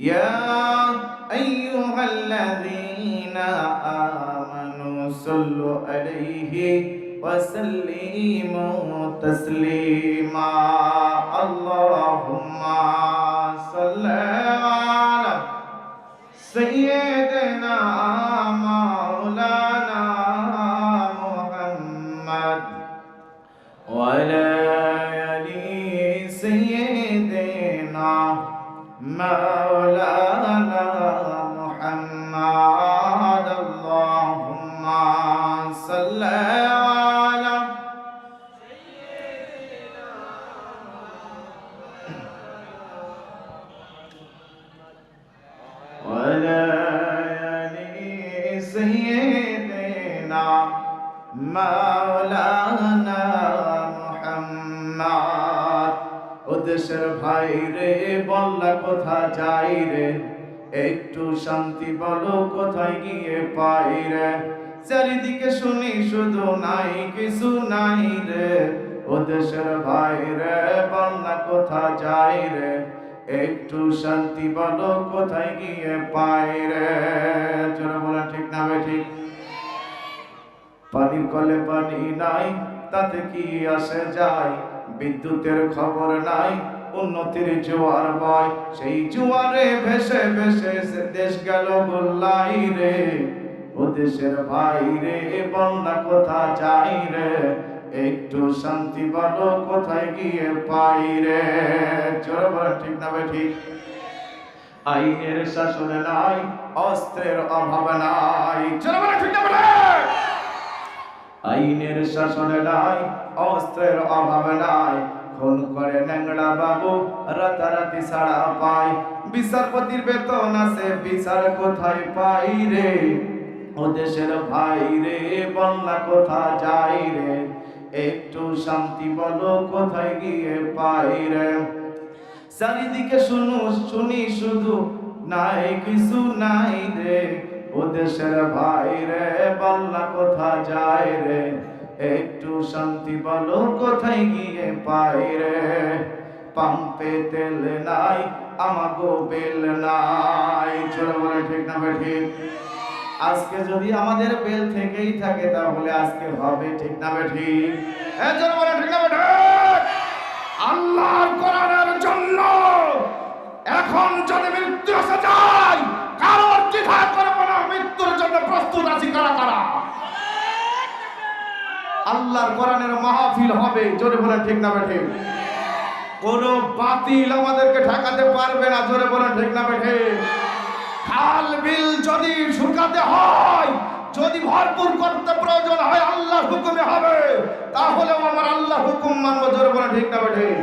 يا أيها الذين آمنوا صلوا عليه وسلموا تسليما اللهم صل على سيدنا مولانا محمد وعلى آل سيدنا مولانا محمد اللهم صل على وعلى آل سيدنا مولانا محمد ওদেশের ভাই রে বল্লা কোথা যাই রে একটু শান্তি বলো কোথায় গিয়ে পাই রে চারিদিকে শুনি শুধু নাই কিছু নাই রে ওদেশের ভাই রে বল্লা কোথা যাই রে একটু শান্তি বলো কোথায় গিয়ে পাই রে জোরে বলা ঠিক না ঠিক পানির কলে পানি নাই তাতে কি আসে যায় বিদ্যুতের খবর নাই উন্নতির জোয়ার বয় সেই জোয়ারে ভেসে ভেসে দেশ গেল গোল্লাই রে ও দেশের ভাই রে বন্যা কোথা যাই রে একটু শান্তি বলো কোথায় গিয়ে পাই রে জোরে বলেন ঠিক না ঠিক আইনের শাসনে নাই অস্ত্রের অভাব নাই জোরে বলেন ঠিক না আইনের শাসনে নাই অস্ত্রের অভাব নাই খুন করে ন্যাংড়া বাবু রাতারাতি ছাড়া পায় বিচারপতির বেতন আছে বিচার কোথায় পাই রে ও দেশের ভাই রে বন্যা কোথা যাই রে একটু শান্তি বলো কোথায় গিয়ে পাই রে চারিদিকে শুনি শুধু নাই কিছু নাই রে ও দেশের ভাই রে বল্লা কোথা যায় রে একটু শান্তি বলো কোথায় গিয়ে পাই রে পাম্পে তেল নাই আমাগো বেল নাই চলো বলে ঠিক না ঠিক আজকে যদি আমাদের বেল থেকেই থাকে তাহলে আজকে হবে ঠিক না ঠিক চলো বলে ঠিক না ঠিক আল্লাহর কোরআনের জন্য এখন যদি মৃত্যু এসে যায় কারোর দ্বিধা করব না মৃত্যুর জন্য প্রস্তুত আছি কারা কারা আল্লাহর কোরআনের মাহফিল হবে জোরে বলেন ঠিক না ঠিক কোন বাতিল আমাদেরকে ঠেকাতে পারবে না জোরে বলেন ঠিক না ঠিক খাল বিল যদি শুকাতে হয় যদি ভরপুর করতে প্রয়োজন হয় আল্লাহর হুকুমে হবে তাহলে আমার আল্লাহর হুকুম মানবো জোরে বলেন ঠিক না ঠিক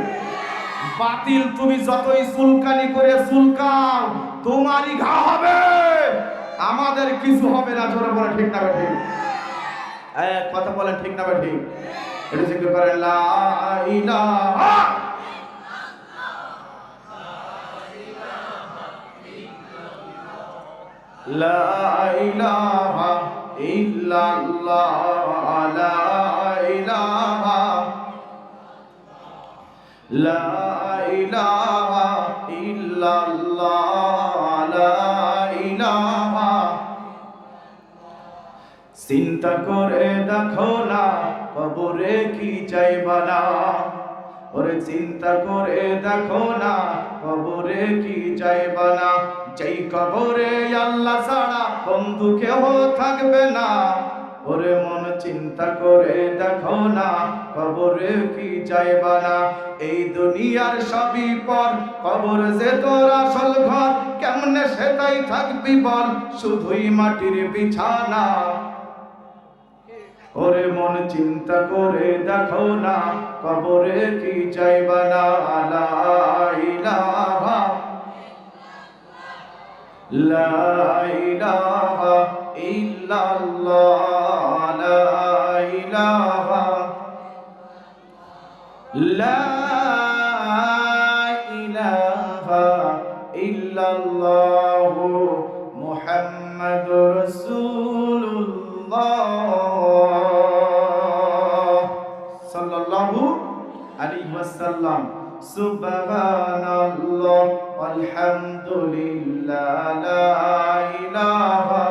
বাতিল তুমি যতই চুলকানি করে চুলকাও তোমারই ঘা হবে আমাদের কিছু হবে না জোরে বলেন ঠিক না ঠিক এক কথা বলেন ঠিক না ঠিক এটা জিকির করেন লা ইলাহা লা ইলাহা ইল্লাল্লাহ লা ইলাহা লা ইলাহা ইল্লাল্লাহ লা ইলাহা চিন্তা করে দেখো না কবরে কি চাইবা না ওরে চিন্তা করে দেখো না কবরে কি চাইবা না যেই কবরে আল্লাহ ছাড়া বন্ধু কেউ থাকবে না ওরে মন চিন্তা করে দেখো না কবরে কি চাইবা না এই দুনিয়ার সবই পর কবর যে তোর আসল ঘর কেমনে সেটাই থাকবি বল শুধুই মাটির বিছানা ওরে মন চিন্তা করে দেখো না কবরে কি চাইবা না লা ইলাহা লা ইলাহা ইল্লাল্লাহ লা ইলাহা লা ইলাহা ইল্লাল্লাহ মুহাম্মাদুর রাসূলুল্লাহ সাল্লাল্লাহু আলাইহি ওয়াসাল্লাম সুবহানাল্লাহ আলহামদুলিল্লাহ লা ইলাহা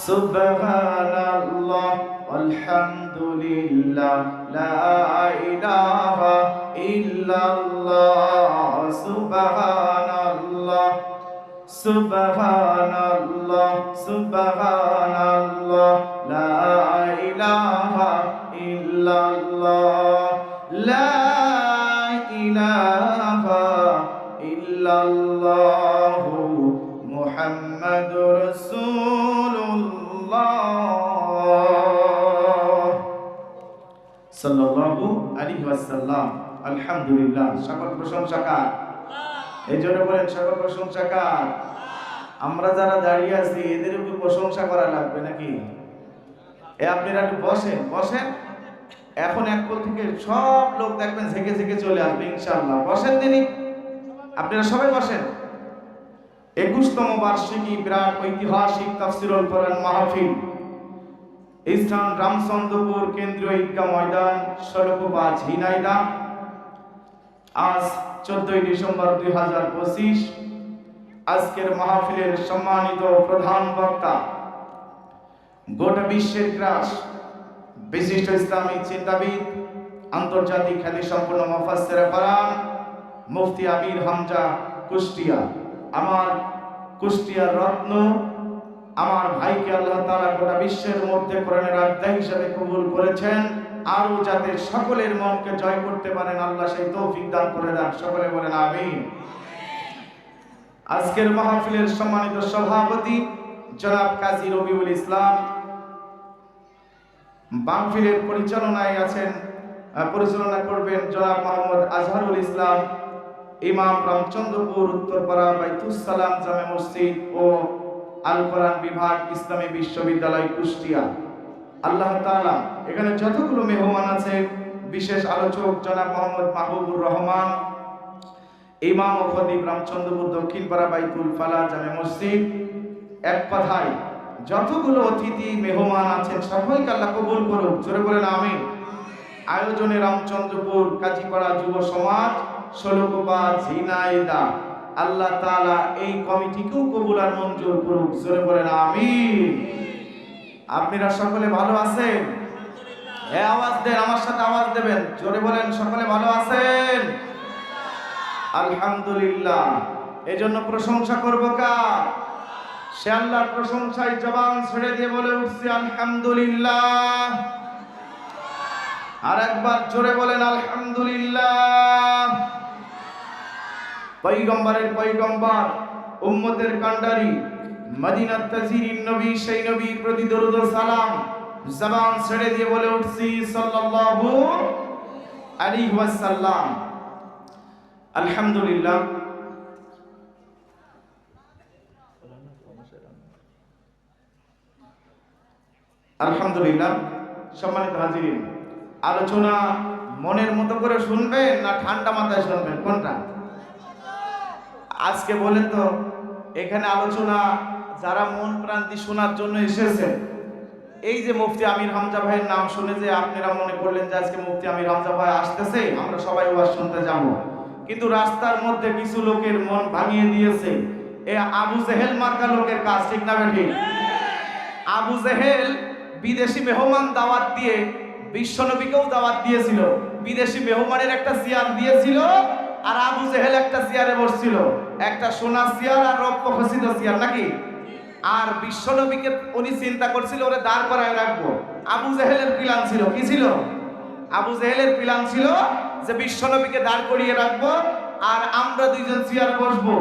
সুবহানাল্লাহ আলহামদুলিল্লাহ লা ইলাহা ইল্লাল্লাহ সুবহানাল্লাহ সুবহানাল্লাহ সুবহানাল্লাহ লা ইলাহা ইল্লাল্লাহ লা ইলাহা ইল্লাল্লাহ মুহাম্মাদুর রাসূলুল্লাহ সাল্লাল্লাহু আলাইহি ওয়াসাল্লাম। আলহামদুলিল্লাহ, সকল প্রশংসা কার? এই জন্য বলেন সকল প্রশংসা কার? আমরা যারা দাঁড়িয়ে আছি এদের উপর প্রশংসা করা লাগবে নাকি? আপনারা একটু বসেন বসেন, এখন এক কোল থেকে সব লোক দেখবেন ঝেঁকে ঝেঁকে চলে আসবে ইনশাআল্লাহ। বসেন দিনই, আপনারা সবাই বসেন। 21তম বার্ষিকী বিরাট ঐতিহাসিক তাফসীরুল কোরআন মাহফিল স্থান রামচন্দ্রপুর কেন্দ্রীয় ঈদগাহ ময়দান, ষোলকোপা, ঝিনাইদহ। আজ 14 ডিসেম্বর 2025। আজকের মাহফিলের সম্মানিত প্রধান বক্তা গোটা বিশ্বের গ্রাস বিশিষ্ট ইসলামিক চিন্তাবিদ, আন্তর্জাতিক খ্যাতিসম্পন্ন মুফাসসিরে কোরআন মুফতি আমির হামজা কুষ্টিয়া। আমার কুষ্টিয়ার রত্ন, আমার ভাইকে আল্লাহ তাআলা গোটা বিশ্বের মধ্যে কোরআনের আধ্যায় হিসেবে কবুল করেছেন। আরো যাতে সকলের মনকে জয় করতে পারেন আল্লাহ সেই তৌফিক দান করে দেন। সকলে বলেন আমিন। আজকের মাহফিলের সম্মানিত সভাপতি জনাব কাজী রবিউল ইসলাম, মাহফিলের পরিচালনা করবেন জনাব মোহাম্মদ আজহারুল ইসলাম, ইমাম রামচন্দ্রপুর উত্তরপাড়া বাইতুস সালাম জামে মসজিদ ও আল কোরআন বিভাগ, ইসলামী বিশ্ববিদ্যালয়, কুষ্টিয়া। আল্লাহ তাআলা এখানে যতগুলো মেহমান আছে, বিশেষ আলোচক জনাব মোহাম্মদ মাহবুবুর রহমান, ইমাম ও খতিব রামচন্দ্রপুর দক্ষিণপাড়া বাইতুল ফালাহ জামে মসজিদ, এক কথায় যতগুলো অতিথি মেহমান আছেন সবাইকে আল্লাহ কবুল করুক। জোরে বলেন আমিন। আয়োজনে রামচন্দ্রপুর কাজীপাড়া যুব সমাজ, ষোলকোপা, ঝিনাইদহ। আল্লাহ তাআলা এই কমিটিকেও কবুল আর মঞ্জুর করুক। জোরে বলেন আমিন। আপনারা সকলে ভালো আছেন? হ্যাঁ, আওয়াজ দেন, আমার সাথে আওয়াজ দেবেন। জোরে বলেন সকলে ভালো আছেন? আলহামদুলিল্লাহ। এজন্য প্রশংসা করব কার? সে আল্লাহর প্রশংসায় জবান ছেড়ে দিয়ে বলে উঠছি আলহামদুলিল্লাহ। আর একবার জোরে বলেন আলহামদুলিল্লাহ। পয়গম্বরের পয়গম্বর, উম্মতের কান্ডারি, মদিনার তাজিরিন নবী, সেই নবীর প্রতি দরুদ ও সালাম জবান ছেড়ে দিয়ে বলে উঠছি সাল্লাল্লাহু আলাইহি ওয়াসাল্লাম। আলহামদুলিল্লাহ। আলহামদুলিল্লাহ। সম্মানিত হাজিরিন, আলোচনা মনের মতো করে শুনবেন না ঠান্ডা মাথায় শুনবেন? কোনটা? আজকে বলেন তো, এখানে আলোচনা যারা মন প্রাণ দিয়ে শোনার জন্য এসেছে, এই যে মুফতি আমির হামজা ভাইয়ের নাম শুনে যে আপনারা মনে করলেন যে আজকে মুফতি আমির হামজা ভাই আসতেছে, আমরা সবাই ওয়াজ শুনতে যাব, কিন্তু রাস্তার মধ্যে কিছু লোকের মন ভাঙিয়ে দিয়েছে। এ আবু জেহেল মার্কা লোকের কাজ, ঠিক না বেঠিক? আবু জেহেল বিদেশি মেহমান দাওয়াত দিয়ে বিশ্বনবীকেও দাওয়াত দিয়েছিল। বিদেশি মেহমানের একটা চেয়ার দিয়েছিল, আর আবু জেহেল একটা চেয়ারে বসছিল, একটা সোনার চেয়ার আর রৌপ্য খচিত চেয়ার, নাকি? আর বিশ্বনবীকে উনি চিন্তা করছিল ওরে দাঁড় করায় রাখবো। আবু জেহেলের প্ল্যান ছিল, কি ছিল? আবু জেহেলের প্ল্যান ছিল যে বিশ্বনবীকে দাঁড় করিয়ে রাখবো আর আমরা দুইজন চেয়ারে বসবো।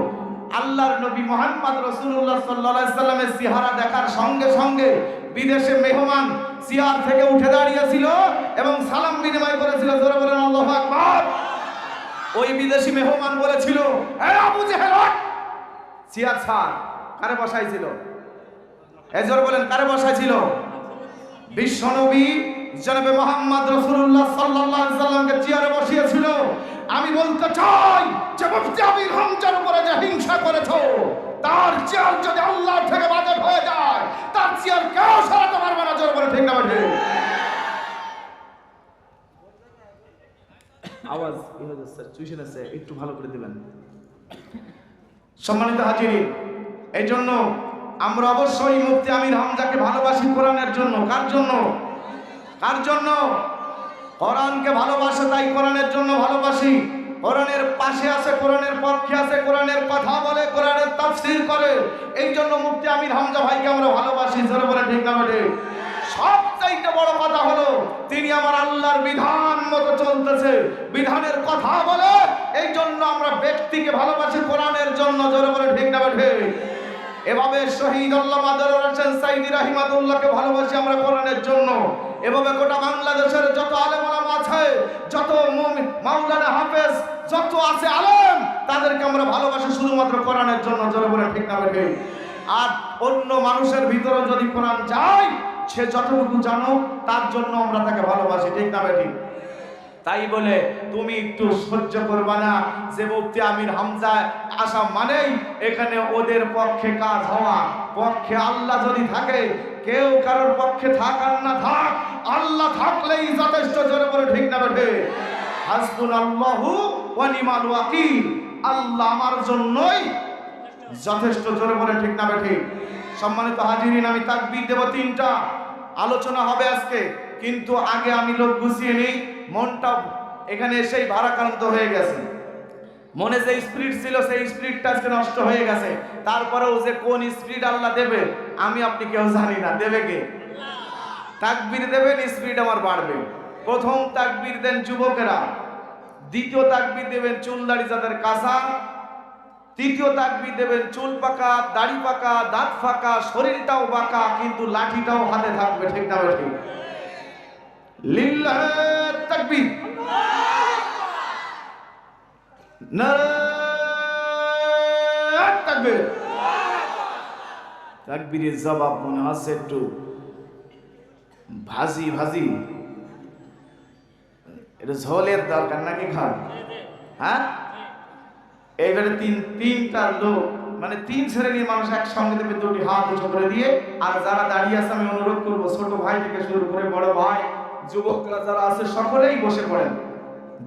আল্লাহর নবী মুহাম্মদ রাসূলুল্লাহ সাল্লাল্লাহু আলাইহি সাল্লামের চেহারা দেখার সঙ্গে সঙ্গে বিদেশে মেহমান চেয়ার থেকে উঠে দাঁড়িয়েছিল এবং সালাম বিনিময় করেছিল। জোরে বলেন আল্লাহু আকবার। ওই বিদেশি মেহমান বলেছিল, এ আবু জেহেল, চেয়ার ছাড়। কারে বসাইছিল? জোরে বলেন কারে বসাইছিল? বিশ্বনবী জনাবে মুহাম্মদ রাসূলুল্লাহ সাল্লাল্লাহু আলাইহি সাল্লামকে চেয়ারে বসিয়েছিল। আমি বলতে চাই যে মুফতি আমির হামজার উপরে যে হিংসা করেছো, তার চেয়ার যদি আল্লাহ থেকে বাজেট হয়ে যায়, তার চেয়ার কেউ সরাতে পারবে না। জোরে বলে ঠিক না? আওয়াজ স্যার চুইছেন আছে, একটু ভালো করে দিবেন। সম্মানিত হাজিরিন, এই জন্য আমরা অবশ্যই মুফতি আমির হামজাকে ভালোবাসি কোরআনের জন্য। কার জন্য? কার জন্য? কোরআনকে ভালোবাসে, তাই কোরআনের জন্য ভালোবাসি। কোরআনের পাশে আছে, কোরআনের পক্ষে আছে, কোরআনের কথা বলে, কোরআনের তাফসীর করে। এই জন্য মুফতি আমির হামজা ভাইকে আমরা ভালোবাসি। জোরে বলে ঠিক না বেঠিক? সবচাইতে বড় কথা হলো তিনি আমার আল্লাহর বিধান মতো চলতেছে, বিধানের কথা বলে। এই জন্য আমরা ব্যক্তিকে ভালোবাসি কোরআনের জন্য। জোরে বলে ঠিক না বেঠিক? এভাবে শহীদ আল্লামা দেলোয়ার হোসেন সাইদি রাহিমাতুল্লাহকে ভালোবাসি আমরা কোরআনের জন্য। এভাবে গোটা বাংলাদেশের যত আলেম ওলামা আছে, যত মাওলানা হাফেজ যত আছে আলেম, তাদেরকে আমরা ভালোবাসি শুধুমাত্র কোরআনের জন্য। জোরে বলে ঠিক না বেঠিক? আর অন্য মানুষের ভিতরে যদি কোরআন যায়, সে যতটুকু জানো তার জন্য আমরা তাকে ভালোবাসি। ঠিক না বেঠিক? তাই বলে তুমি একটু সহ্য করবা না যে মুফতি আমির হামজা আসা মানেই এখানে ওদের পক্ষে কাজ হওয়া। পক্ষে আল্লাহ যদি থাকে, কেউ কারোর পক্ষে থাক আর না থাক, আল্লাহ থাকলেই যথেষ্ট। জোরে বলে ঠিক না বেঠিক? হাসবুনাল্লাহু ওয়া নি'মাল ওয়াকিল, আল্লাহ আমার জন্যই যথেষ্ট। জোরে বলে ঠিক না বেঠিক? সম্মানিত হাজিরিন, আমি তাকবীর দেব 3টা। আলোচনা হবে আজকে, কিন্তু আগে আমি লোক গুছিয়ে নেই। মনটা এখানে এসেই ভারাক্রান্ত হয়ে গেছে। মনে যে স্পিরিট ছিল সেই স্পিরিটটা আজকে নষ্ট হয়ে গেছে। তারপরেও যে কোন স্পিরিট আল্লাহ দেবে আমি আপনি কেউ জানি না। দেবে কে? তাকবীর দেবেন, স্পিরিট আমার বাড়বে। প্রথম তাকবীর দেন যুবকেরা, দ্বিতীয় তাকবীর দেবেন চুল দাড়ি যাদের কাঁচা, তৃতীয় তাকবীর দেবেন চুল পাকা, দাড়ি পাকা, দাঁত ফাঁকা, শরীরটাও বাঁকা, কিন্তু লাঠিটাও হাতে থাকবে। ঠিক না বেঠিক? লিল্লাহ তাকবীর, নারে তাকবীর। তাকবীরের জবাব মনে আছে একটু ভাজি ভাজি, এটা ঝোলের দরকার নাকি খান? হ্যাঁ, এইবারে তিনটা লোক, মানে 3 শ্রেণীর মানুষ একসঙ্গে দেবে, 2টি হাত উঁচু করে দিয়ে। আর যারা দাঁড়িয়ে আছে আমি অনুরোধ করবো, ছোট ভাই থেকে শুরু করে বড় ভাই, যুবকরা যারা আছে সকলেই বসে পড়েন।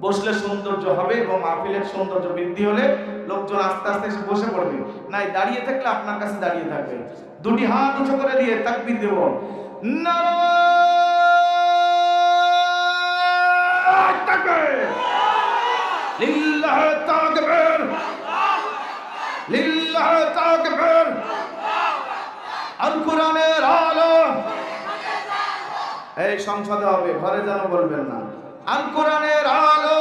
বসলে সৌন্দর্য হবে এবং মাহফিলের সৌন্দর্য বৃদ্ধি হলে লোকজন আস্তে আস্তে এসে বসে পড়বে। নাই দাঁড়িয়ে থাকলে আপনার কাছে দাঁড়িয়ে থাকবে। 2টি হাত উঁচু করে দিয়ে তাকবীর দেব। নারে তাকবীর, লিল্লাহ তাকবীর, লিল্লাহ তাকবীর। আল কোরআনের আলো। এই সংসদে হবে, ঘরে যেন বলবেন না। আল কোরআনের আলো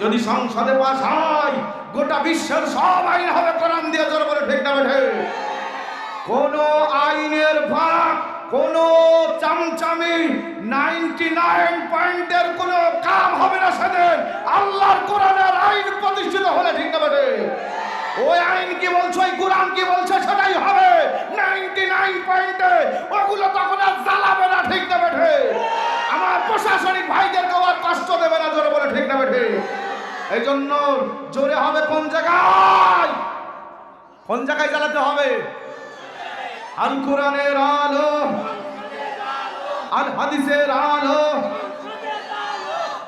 যদি সংসদে পাস হয়, গোটা বিশ্বের সব আইন হবে কোরআন দিয়ে। জোরে বলে ঠিক না বেঠিক? কোন আইনের ভাগ, কোন চামচামি, 99 পয়েন্টের কোন কাম হবে না সেদিন আল্লাহর কোরআনের আইন প্রতিষ্ঠিত হলে। ঠিক না বেঠিক? ওই আইন কি বলছে, ওই কোরআন কি বলছে সেটাই হবে। 99 পয়েন্টে ওগুলো তখন আর জ্বালাবে না। ঠিক না বেঠিক? আমার প্রশাসনিক ভাইদেরকে আর কষ্ট দেবে না। জোরে বলে ঠিক না বেঠিক? এই জন্য জোরে হবে কোন জায়গায়? কোন জায়গায় জ্বালাতে হবে? আল কোরআনের আলো, আল হাদিসের আলো,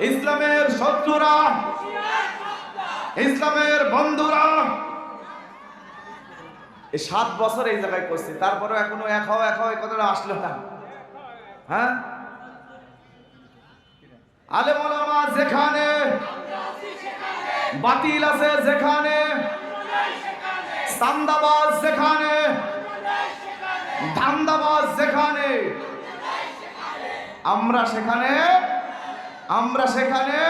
ইসলামের শত্রুরা, ইসলামের বন্ধুরা। এই 7 বছর এই জায়গায় করছি, তারপরে এখনো এক হও এই কথাটা আসলো না। হ্যাঁ, আলেম ওলামা যেখানে, বাতিল আছে যেখানে, চান্দাবাজ যেখানে, ধান্দাবাজ যেখানে, আমরা সেখানে।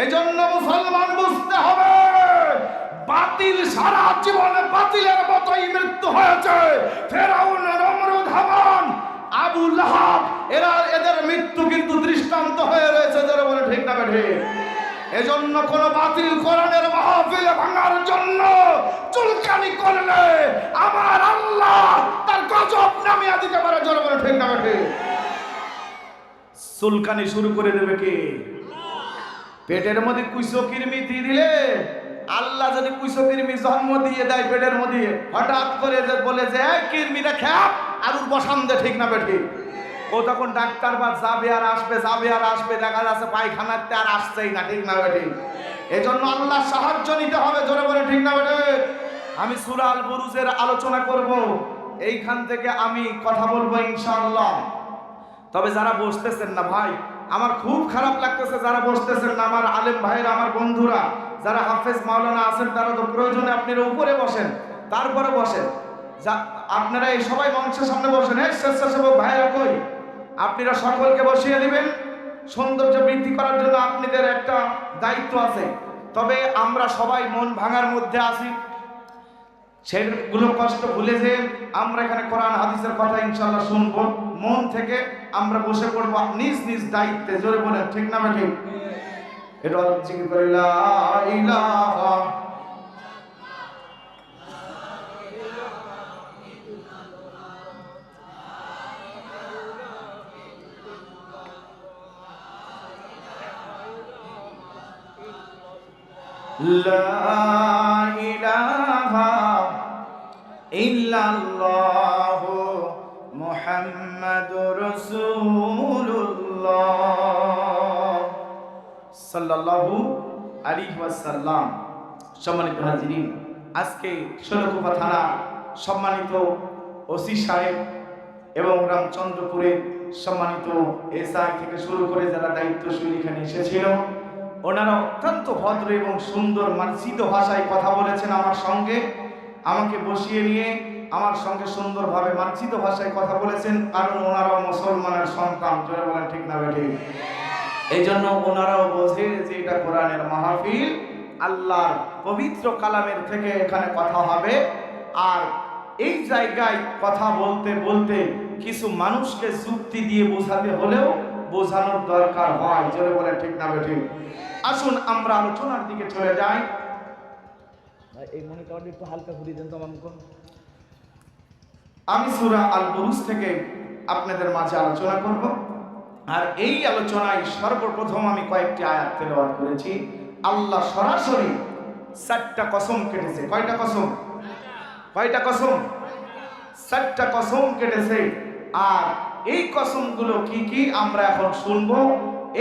এজন্য মুসলমান বুঝতে হবে, বাতিল সারা জীবনে বাতিলের মতোই মৃত্যু হয়েছে। ফেরাউন, নমরুদ, হামান, আবু লাহাব, এদের মৃত্যু কিন্তু দৃষ্টান্ত হয়ে রয়েছে। যারা বলে ঠিক না বেঠিক? এজন্য কোন বাতিল কোরআনের মাহফিল ভাঙার জন্য চুলকানি করলে আমার আল্লাহ তার গজব নামিয়ে দিতে পারে। যারা বলে ঠিক না বেঠিক? চুলকানি শুরু করে দেবে কি? পেটের মধ্যে কুইসো কিরমি দিলে, আল্লাহ যদি কুইসো কিরমি জন্ম দিয়ে দেয় পেটের মধ্যে, হঠাৎ করে যে বলে যে এই কিরমিটা খ্যাপ আর বসান দে। ঠিক না বেঠিক? ও তখন ডাক্তার বা যাবে আর আসবে, যাবে আর আসবে, দেখা যাচ্ছে পায়খানাতে আর আসছেই না, ঠিক না বেঠি? এজন্য আল্লাহ সাহায্য নিতে হবে, জোরে বলে ঠিক না বেঠি? আমি সূরা আল বুরুজের আলোচনা করব, এইখান থেকে আমি কথা বলবো ইনশাআল্লাহ। তবে যারা বসতেছেন না ভাই, আমার খুব খারাপ লাগতেছে যারা বসতেছেন না, আমার আলেম ভাইরা, আমার বন্ধুরা যারা হাফেজ মাওলানা আছেন, তারা তো প্রয়োজনে আপনারা উপরে বসেন, তারপরে বসেন। আপনারা এই সবাই মঞ্চের সামনে বসেন। স্বেচ্ছাসেবক ভাইরা কই? আপনারা সকলকে বসিয়ে দিবেন। সৌন্দর্য বৃদ্ধি করার জন্য আপনাদের একটা দায়িত্ব আছে। তবে আমরা সবাই মন ভাঙার মধ্যে আছি, সেগুলো কষ্ট ভুলে যে আমরা এখানে কোরআন হাদিসের কথা ইনশাআল্লাহ শুনবো, মন থেকে আমরা বসে পড়বো নিজ নিজ দায়িত্বে, জোরে বলেন ঠিক না ঠিক? এটা জিকির করে লা ইলাহা লা ইলাহা ইল্লাল্লাহু মুহাম্মাদুর রাসূলুল্লাহ সাল্লাল্লাহু আলাইহি ওয়াসাল্লাম। সম্মানিত হাজিরিন, আজকে ষোলকুপা থানা সম্মানিত ওসি সাহেব এবং রামচন্দ্রপুরের সম্মানিত এসআই থেকে শুরু করে যারা দায়িত্বশীল এখানে এসেছিল, ওনারা অত্যন্ত ভদ্র এবং সুন্দর মার্জিত ভাষায় কথা বলেছেন আমার সঙ্গে। আমাকে বসিয়ে নিয়ে আমার সঙ্গে সুন্দরভাবে মার্জিত ভাষায় কথা বলেছেন, কারণ ওনারাও মুসলমানের সন্তান, জোরে বলেন ঠিক না বেঠিক? এই জন্য ওনারাও বোঝে যে এটা কোরআনের মাহফিল, আল্লাহর পবিত্র কালামের থেকে এখানে কথা হবে। আর এই জায়গায় কথা বলতে বলতে কিছু মানুষকে যুক্তি দিয়ে বোঝাতে হলেও বোঝানোর দরকার হয়, জোরে বলেন ঠিক না বেঠিক? আসুন আমরা আলোচনার দিকে চলে যাই। এই মনিটরটা একটু হালকা ঘুরিয়ে দেন তো আমার মুখ। আমি সূরা আল বুরুজ থেকে আপনাদের মাঝে আলোচনা করব। আর এই আলোচনায় সর্বপ্রথম আমি কয়েকটি আয়াত তেলাওয়াত করেছি। আল্লাহ সরাসরি 4টা কসম কেটেছে। কয়টা কসম? কয়টা কসম? 4টা কসম কেটেছে। আর এই কসমগুলো কি কি আমরা এখন শুনবো।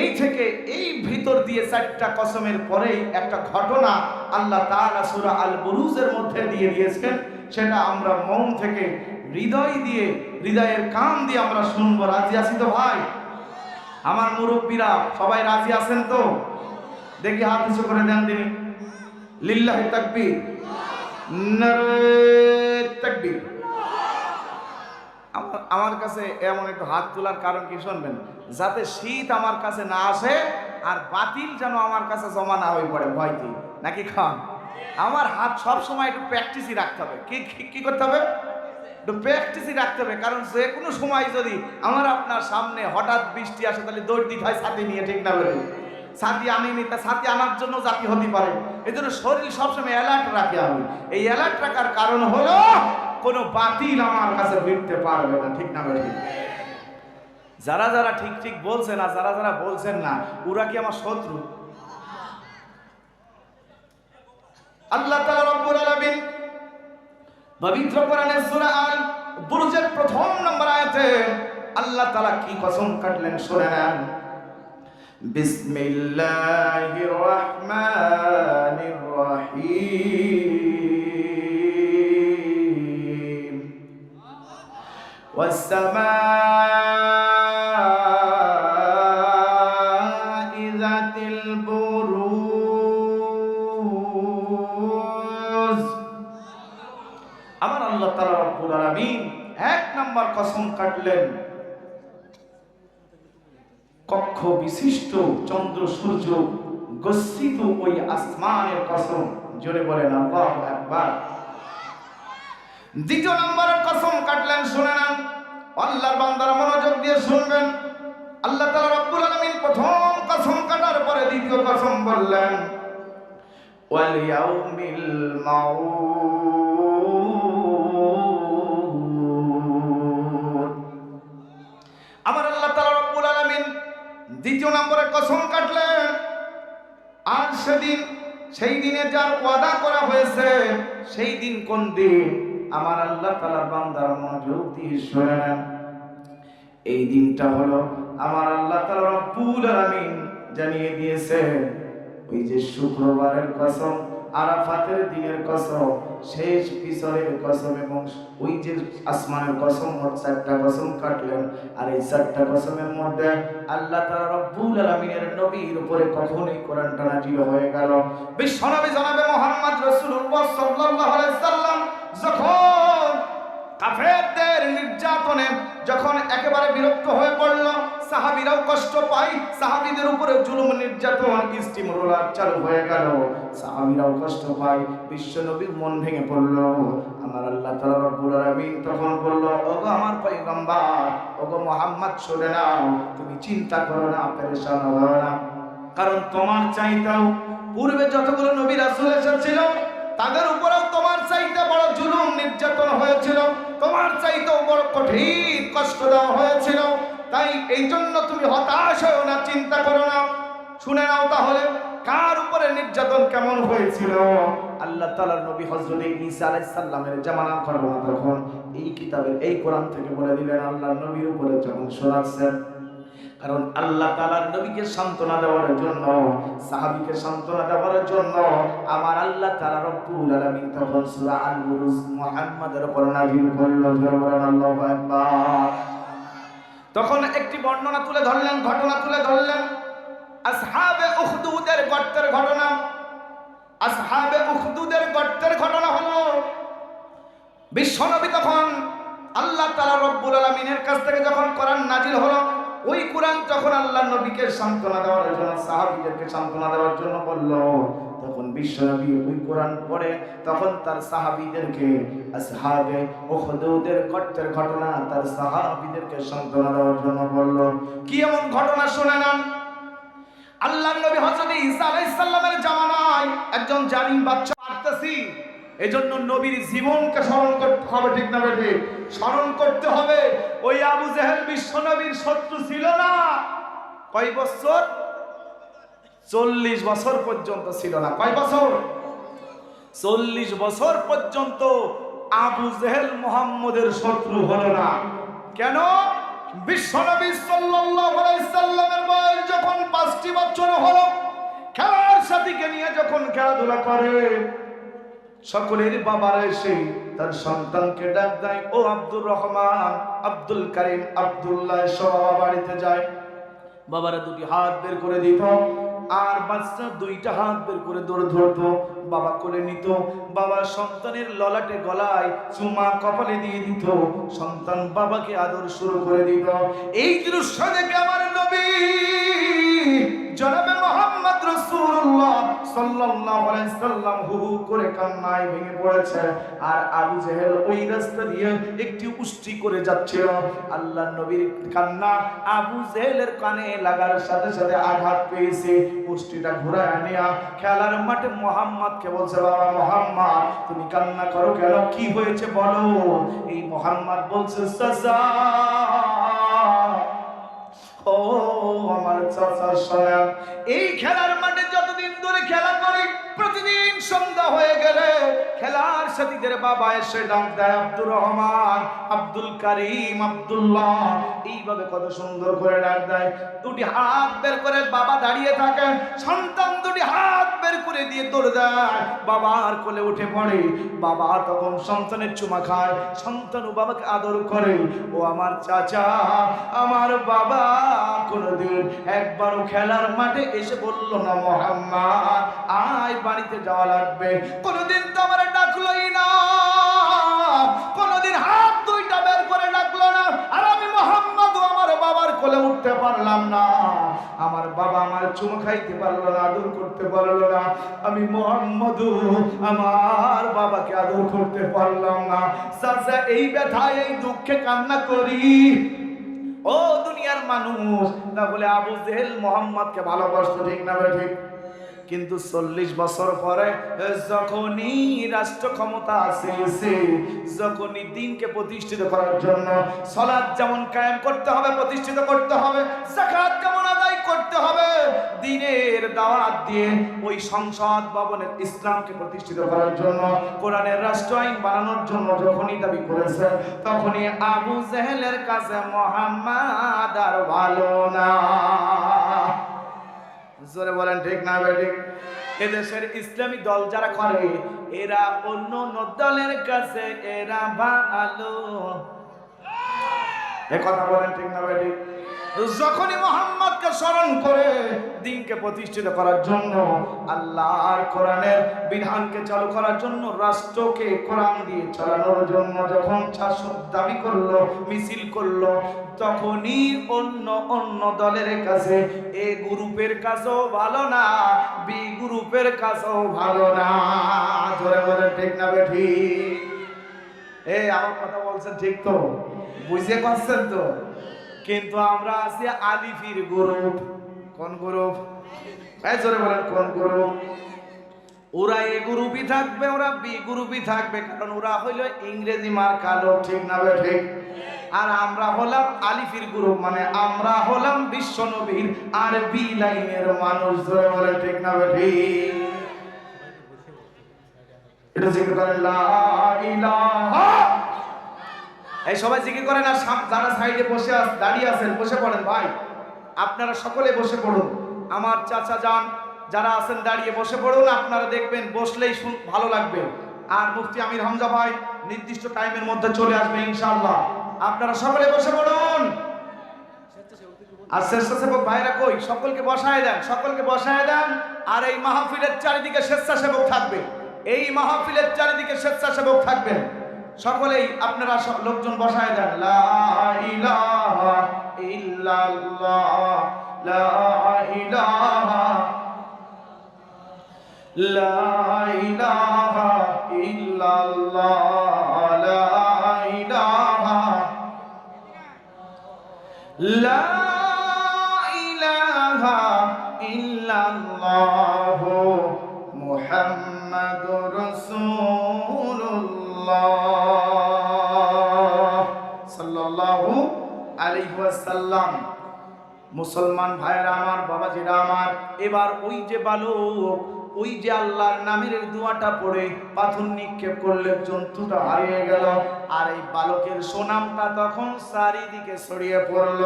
এই থেকে এই ভিতর দিয়ে 4টা কসমের পরেই একটা ঘটনা আল্লাহ তাআলা সূরা আল বুরুজের মধ্যে দিয়ে দিয়েছেন, সেটা আমরা মন থেকে হৃদয় দিয়ে, হৃদয়ের কান দিয়ে আমরা শুনবো। রাজি আছি তো ভাই? আমার মুরব্বীরা সবাই রাজি আছেন তো? দেখি হাত উঁচু করে দেন দিন। লিল্লাহি তাকবীর, নারে তাকবীর। আমার কাছে এমন একটু হাত তোলার কারণ কি শুনবেন? যাতে শীত আমার কাছে না আসে আর বাতিল যেন আমার কাছে জমা না হয়ে পড়ে ভয়তে, নাকি খান? আমার হাত সব সময় একটু প্র্যাকটিসই রাখতে হবে। কি করতে হবে? একটু প্র্যাকটিসই রাখতে হবে, কারণ যে কোনো সময় যদি আমার আপনার সামনে হঠাৎ বৃষ্টি আসে তাহলে দৌড় দিতে হয় ছাতি নিয়ে, ঠিক না বলে? ছাতি আনিনি, তা ছাতি আনার জন্য জাতি হতে পারে। এই জন্য শরীর সবসময় অ্যালার্ট রাখে। আমি এই অ্যালার্ট রাখার কারণ হলো কোনো বাতিল আমার কাছে ভিড়তে পারবে না, ঠিক না বলে? যারা যারা ঠিক ঠিক বলছেন আর যারা যারা বলছেন না, ওরা কি আমার শত্রু? আল্লাহ তাআলা রব্বুল আলামিন পবিত্র কোরআনের সূরা আল বুরুজের প্রথম নম্বর আয়াতে আল্লাহ তাআলা কি কসম কাটলেন শুনে নেন। বিসমিল্লাহির রহমানির রহিম। ওয়াস সামাই যাতিল বুরুজ। আমার আল্লাহ তাআলা রব্বুল আলামিন এক নম্বর কসম কাটলেন কক্ষ বিশিষ্ট চন্দ্র সূর্য গচ্ছিত ওই আসমানের কসম, জোরে বলেন আল্লাহু আকবার। দ্বিতীয় নম্বরের কসম কাটলেন, শুনে নেন আল্লাহর বান্দারা মনোযোগ দিয়ে শুনবেন। আল্লাহ তাআলা রব্বুল আলামিন প্রথম কসম কাটার পরে দ্বিতীয় কসম বললেন ওয়াল ইয়াউমিল মাউউদ। আমার আল্লাহ তাআলা রব্বুল আলামিন দ্বিতীয় নম্বরে কসম কাটলেন আর সেদিন, সেই দিনে যার ওয়াদা করা হয়েছে, সেই দিন কোন দিন? আমার আল্লাহ তাআলার বান্দারা মনোযোগ দিয়ে শুনে নেন। এই দিনটা হলো আমার আল্লাহ তাআলা রব্বুল আলামিন জানিয়ে দিয়েছেন, ওই যে শুক্রবারের কসম, আরাফাতের দিনের কসম, শেষ ফিসরের কসম এবং ওই যে আসমানের কসম, মোট 4টা কসম কাটলেন। আর এই 4টা কসমের মধ্যে আল্লাহ তাআলা রব্বুল আলামিনের নবীর উপরে কখনোই কোরআনটা নাযিল হয়ে গেল। বিশ্বনবী জনাবে মুহাম্মদ রাসূলুল্লাহ সাল্লাল্লাহু আলাইহি সাল্লাম যখন কাফেরদের নির্যাতনে যখন একেবারে বিরক্ত হয়ে পড়ল, সাহাবীরাও কষ্ট পায়, সাহাবীদের উপরে জুলুম নির্যাতন স্টিমরোলার চালু হয়ে গেল, সাহাবীরাও কষ্ট পায়, বিশ্বনবীর মন ভেঙে পড়ল। আমার আল্লাহ তাআলা রব্বুল আলামিন তখন বলল, ওগো আমার পয়গম্বর, ওগো মুহাম্মদ, শুনে নাও, তুমি চিন্তা করো না, পেরেশান হও না, কারণ তোমার চাইতেও পূর্বে যতগুলো নবী রাসূল এসেছিল তাদের উপরেও তোমার চাইতে বড় জুলুম নির্যাতন হয়েছিল, তোমার চাইতেও বড় কঠিন কষ্ট দেওয়া হয়েছিল। তাই এই জন্য তুমি হতাশ হও না, চিন্তা করো না। শুনে নাও তাহলে কার উপরে নির্যাতন কেমন হয়েছিল। আল্লাহ তাআলার নবী হযরত ঈসা আলাইহিস সালামের জামানার ঘটনা তখন এই কিতাবের এই কোরআন থেকে বলে দিলেন আল্লাহর নবীর উপরে যখন শোনাচ্ছেন। কারণ আল্লাহ তাআলার নবীকে সান্ত্বনা দেওয়ার জন্য, সাহাবীকে সান্ত্বনা দেওয়ার জন্য আমার আল্লাহ তাআলা রব্বুল আলামিন তখন সূরা আল বুরুজ মুহাম্মাদের উপর নাযিল করলেন। আল্লাহু আকবার। তখন একটি বর্ণনা তুলে ধরলেন, ঘটনা তুলে ধরলেন, আসহাবে উখদুদের গর্তের ঘটনা। আসহাবে উখদুদের গর্তের ঘটনা হলো বিশ্বনবী তখন আল্লাহ তাআলা রব্বুল আলামিনের কাছ থেকে যখন কোরআন নাযিল হলো, ওই কোরআন যখন আল্লাহ নবীকে সান্ত্বনা দেওয়ার জন্য, সাহাবীদেরকে সান্ত্বনা দেওয়ার জন্য বলল, তখন বিশ্বনবী ওই কোরআন পড়ে তখন তার সাহাবীদেরকে আসহাবে উখদুদের গর্তের ঘটনা তার সাহাবীদেরকে সান্ত্বনা দেওয়ার জন্য বলল। কি এমন ঘটনা শুনে নেন। আল্লাহর নবী হযরত ঈসা আলাইহিস সালামের জামানায় একজন জালিম বাদশা মারতেছি, এজন্য নবীর জীবনকে স্মরণ করতে হবে, ঠিক না বেঠি? স্মরণ করতে হবে। ওই আবু জেহেল বিশ্ব নবীর শত্রু ছিল না? কয় বছর? 40 বছর পর্যন্ত ছিল না। কয় বছর? 40 বছর পর্যন্ত আবু জেহেল মুহাম্মদের শত্রু হলো না। কেন? বিশ্বনবী সাল্লাল্লাহু আলাইহি সাল্লামের বয়স যখন 5টি বছর হলো, খেলার সাথীকে নিয়ে যখন খেলাধুলা করে, সকলের বাবারা এসে তার সন্তানকে ডাক দেয়, ও আব্দুর রহমান, আব্দুল কারিম, আব্দুল্লাহ, সব বাড়িতে যায়। বাবারা দুটি হাত বের করে দিত, আর বাচ্চা 2টা হাত বের করে দৌড় ধরতো, বাবা কোলে নিত, বাবা সন্তানের ললাটে গলায় চুমা কপালে দিয়ে দিত, সন্তান বাবাকে আদর শুরু করে দিত। এই দৃশ্য দেখে আমার নবী জনাবে মুহাম্মদ রাসূলুল্লাহ সাল্লাল্লাহু আলাইহি সাল্লাম হু হু করে কান্নায় ভেঙে পড়েছে। আর আবু জেহেল ওই রাস্তা দিয়ে একটি উষ্টি করে যাচ্ছিল। আল্লাহর নবীর কান্না আবু জেহেলের কানে লাগার সাথে সাথে আঘাত পেয়েছে। উষ্টিটা ঘুরায় নিয়া খেলার মাঠে মুহাম্মদকে বলছে, বাবা মুহাম্মদ, তুমি কান্না করো কেন? কি হয়েছে বলো? এই মুহাম্মদ বলছে, চাচা, ও আমার চাচা শোনেন, এই খেলার মাঠে যতদিন ধরে খেলা করি, প্রতিদিন সন্ধ্যা হয়ে গেলে খেলার সাথীদের বাবা এসে ডাক দেয়, আব্দুর রহমান, আব্দুল কারিম, আব্দুল্লাহ, এইভাবে কত সুন্দর করে ডাক দেয়। 2টি হাত বের করে বাবা দাঁড়িয়ে থাকে, সন্তান 2টি হাত বের করে দিয়ে দৌড়ে দেয়, বাবার কোলে উঠে পড়ে। বাবা তখন সন্তানের চুমা খায়, সন্তানও বাবাকে আদর করে। ও আমার চাচা, আমার বাবা কোনদিন একবারও খেলার মাঠে এসে বলল না, মুহাম্মদ আয় বাড়িতে যাওয়া লাগবে। কোনদিন তো আমার ডাকলোই না, কোনদিন হাত 2টা বের করে ডাকলো না। আর আমি মুহাম্মদ আমার বাবার কোলে উঠতে পারলাম না, আমার বাবা আমার চুমা খাইতে পারলো না, আদর করতে পারলো না। আমি মুহাম্মদ আমার বাবাকে আদর করতে পারলাম না। চাচা, এই ব্যথায় এই দুঃখে কান্না করি। ও দুনিয়ার মানুষ, না বলে আবু জেহেল মুহাম্মদকে ভালোবাসতো, ঠিক না ঠিক? কিন্তু 40 বছর পরে যখনই রাষ্ট্র ক্ষমতা আসে, যখনই দিনকে প্রতিষ্ঠিত করার জন্য সালাত যেমন কায়েম করতে হবে, প্রতিষ্ঠিত করতে হবে, যাকাত যেমন আদায় করতে হবে, দিনের দাওয়াত দিয়ে ওই সংসদ ভবনে ইসলামকে প্রতিষ্ঠিত করার জন্য, কোরআনের রাষ্ট্র আইন বানানোর জন্য যখনই দাবি করেছে, তখনই আবু জেহেলের কাছে মুহাম্মদ আর ভালো না। জোরে বলেন ঠিক না বেঠিক? এদেশের ইসলামী দল যারা করে, এরা অন্য দলের কাছে এরা ভালো। এ কথা বলেন ঠিক না বেঠিক? যখনই মুহাম্মদকে স্মরণ করে দ্বীনকে প্রতিষ্ঠিত করার জন্য, আল্লাহর কোরআনের বিধানকে চালু করার জন্য, রাষ্ট্রকে কোরআন দিয়ে চালানোর জন্য যখন দাবি করলো, মিছিল করলো, তখনই অন্য দলের কাছে এ গ্রুপের কাছেও ভালো না, বি গ্রুপের কাছেও ভালো না। জোরে বলেন ঠিক না বেঠিক? আমার কথা বলছেন ঠিক তো? বুঝে পাচ্ছেন তো? কিন্তু আমরা আছি আলিফির গ্রুপ। কোন গ্রুপ? জোরে বলেন কোন গ্রুপ? ওরা এ গ্রুপই থাকবে, ওরা বি গ্রুপই থাকবে, কারণ ওরা হইল ইংরেজি মার্কা লোক, ঠিক না ঠিক? আর আমরা হলাম আলিফির গ্রুপ, মানে আমরা হলাম বিশ্ব নবীর আর বি লাইনের মানুষ। জোরে বলেন ঠিক না ঠিক? এটা জিকির করেন লা ইলাহা। এই সবাই জিকির করেন। আর যারা সাইডে বসে দাঁড়িয়ে আছেন, বসে পড়েন ভাই, আপনারা সকলে বসে পড়ুন। আমার চাচা যান যারা আছেন দাঁড়িয়ে বসে পড়ুন, আপনারা দেখবেন বসলেই ভালো লাগবে। আর মুফতি আমির হামজা ভাই নির্দিষ্ট টাইমের মধ্যে চলে আসবে ইনশাআল্লাহ। আপনারা সকলে বসে পড়ুন। আর স্বেচ্ছাসেবক ভাইরা কই? সকলকে বসায় দেন, সকলকে বসায় দেন। আর এই মাহফিলের চারিদিকে স্বেচ্ছাসেবক থাকবে, এই মাহফিলের চারিদিকে স্বেচ্ছাসেবক থাকবেন। সকলেই আপনারা লোকজন বসায় দেন। লা ইলাহা ইল্লাল্লাহ, লা ইলাহা, লা ইলাহা ইল্লাল্লাহ, লা ইলাহা, লা ইলাহা ইল্লাল্লাহ মুহাম্মাদুর রাসূলুল্লাহ সাল্লাল্লাহু আলাইহি ওয়াসাল্লাম। মুসলমান ভাইরা আমার, বাবাজিরা আমার, এবার ওই যে বালক, ওই যে আল্লাহর নামের দোয়াটা পড়ে পাথর নিক্ষেপ করলে জন্তুটা হারিয়ে গেল। আর এই বালকের সুনামটা তখন চারিদিকে ছড়িয়ে পড়ল।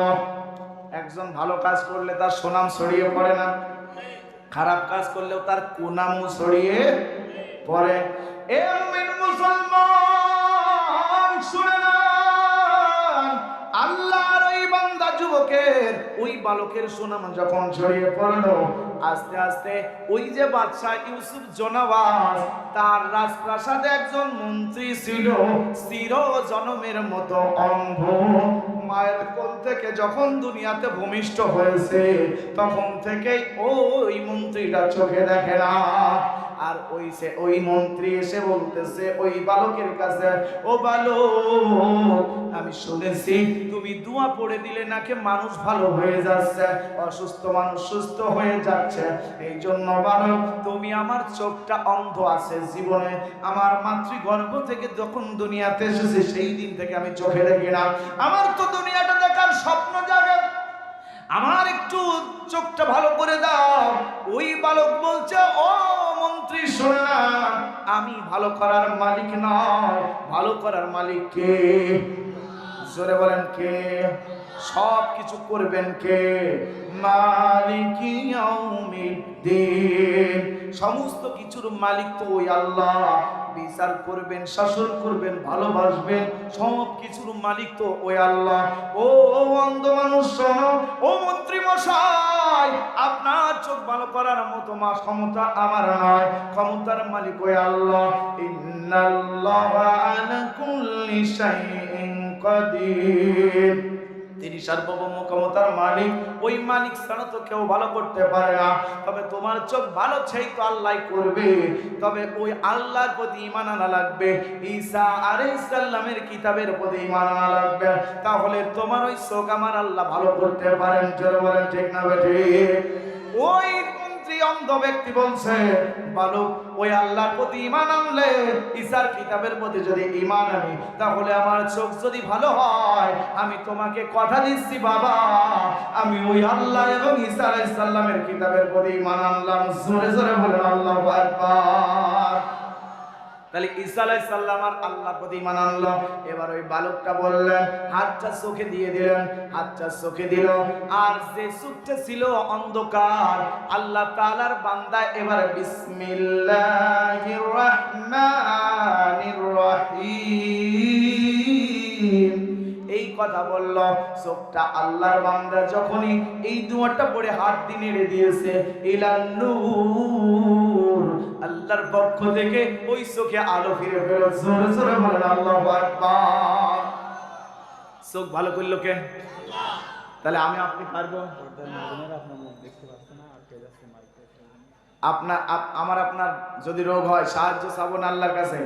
একজন ভালো কাজ করলে তার সুনাম ছড়িয়ে পড়ে না? খারাপ কাজ করলেও তার কুনামও ছড়িয়ে পড়ে। এ মুমিন মুসলমান শুনে না, আল্লাহর ওই বান্দা যুবকের, ওই বালকের সুনাম যখন ছড়িয়ে পড়লো, আস্তে আস্তে ওই যে বাদশা ইউসুফ জনওয়াজ, তার রাজপ্রাসাদে একজন মন্ত্রী ছিল, চির জনমের মতো অন্ধ। মায়ের কোল থেকে যখন দুনিয়াতে ভূমিষ্ঠ হয়েছে, তখন থেকেই ওই মন্ত্রীটা চোখে দেখে না। আর ওই মন্ত্রী এসে বলতেছে ওই বালকের কাছে, ও বালক, আমি শুনেছি তুমি দোয়া পড়ে দিলে নাকি মানুষ ভালো হয়ে যাচ্ছে, অসুস্থ মানুষ সুস্থ হয়ে যাচ্ছে। এই জন্য বালক, তুমি, আমার চোখটা অন্ধ আছে, জীবনে আমার মাতৃগর্ভ থেকে যখন দুনিয়াতে এসেছি সেই দিন থেকে আমি চোখে দেখি না। আমার তো দুনিয়াটা দেখার স্বপ্ন জাগে, আমার একটু চোখটা ভালো করে দাও। ওই বালক বলছে, ও মন্ত্রী শোনো না, আমি ভালো করার মালিক নয়, ভালো করার মালিক কে? জোরে বলেন কে? সব কিছু করবেন কে? মালিকি ইয়াউমিদ্দিন। সমস্ত কিছুর মালিক তো ওই আল্লাহ। বিচার করবেন, শাসন করবেন, ভালোবাসবেন, সব কিছুর মালিক তো ওই আল্লাহ। ও অন্ধ মানুষ শোনো, ও মন্ত্রী মশাই, আপনার চোখ ভালো করার মতো ক্ষমতা আমার নয়, ক্ষমতার মালিক ওই আল্লাহ। ইন্নাল্লাহা আলা কুল্লি শাইইন কাদির। তিনি সার্বভৌম ক্ষমতার মালিক, ওই মালিক ছাড়া তো কেউ ভালো করতে পারে না। তবে তোমার চোখ ভালো সেই তো আল্লাহ করবে, তবে ওই আল্লাহর প্রতি ঈমান আনা লাগবে, ঈসা আলাইহিস সালামের কিতাবের প্রতি ঈমান আনা লাগবে, তাহলে তোমার ওই চোখ আমার আল্লাহ ভালো করতে পারেন। জোরে বলেন ঠিক না বেঠিক? ওই ব্যক্তি, অন্ধ ব্যক্তি বলছে, বালক ওই আল্লাহর প্রতি ঈমান আনলে, ঈসার কিতাবের প্রতি যদি ঈমান আনি, তাহলে আমার চোখ যদি ভালো হয়, আমি তোমাকে কথা দিচ্ছি বাবা, আমি ওই আল্লাহ এবং ঈসা আলাইহিস সালামের কিতাবের প্রতি ঈমান আনলাম। জোরে জোরে বলেন আল্লাহু আকবার। তাহলে ঈসা আলাইহিস সালাম আর আল্লাহর প্রতি ঈমান আনলো। এবার ওই বালকটা বললেন, হাতটা চোখে দিয়ে দিলেন, হাতটা চোখে দিল, আর যে চোখটা ছিল অন্ধকার, আল্লাহ তাআলার বান্দা এবার বিসমিল্লাহির রহমানির রহিম এই কথা বলল। চোখটা আল্লাহর বান্দা যখনই এই দুয়াটা পড়ে হাত দিয়ে নেড়ে দিয়েছে, ইলান নূর, আল্লাহর পক্ষ থেকে ওই চোখে আলো ফিরে পেল। জোরে জোরে বলেন আল্লাহু আকবার। চোখ ভালো করলো কে? তাহলে আমি আপনি পারবো? আমার আপনার যদি রোগ হয়, সাহায্য চাবো না আল্লাহর কাছে,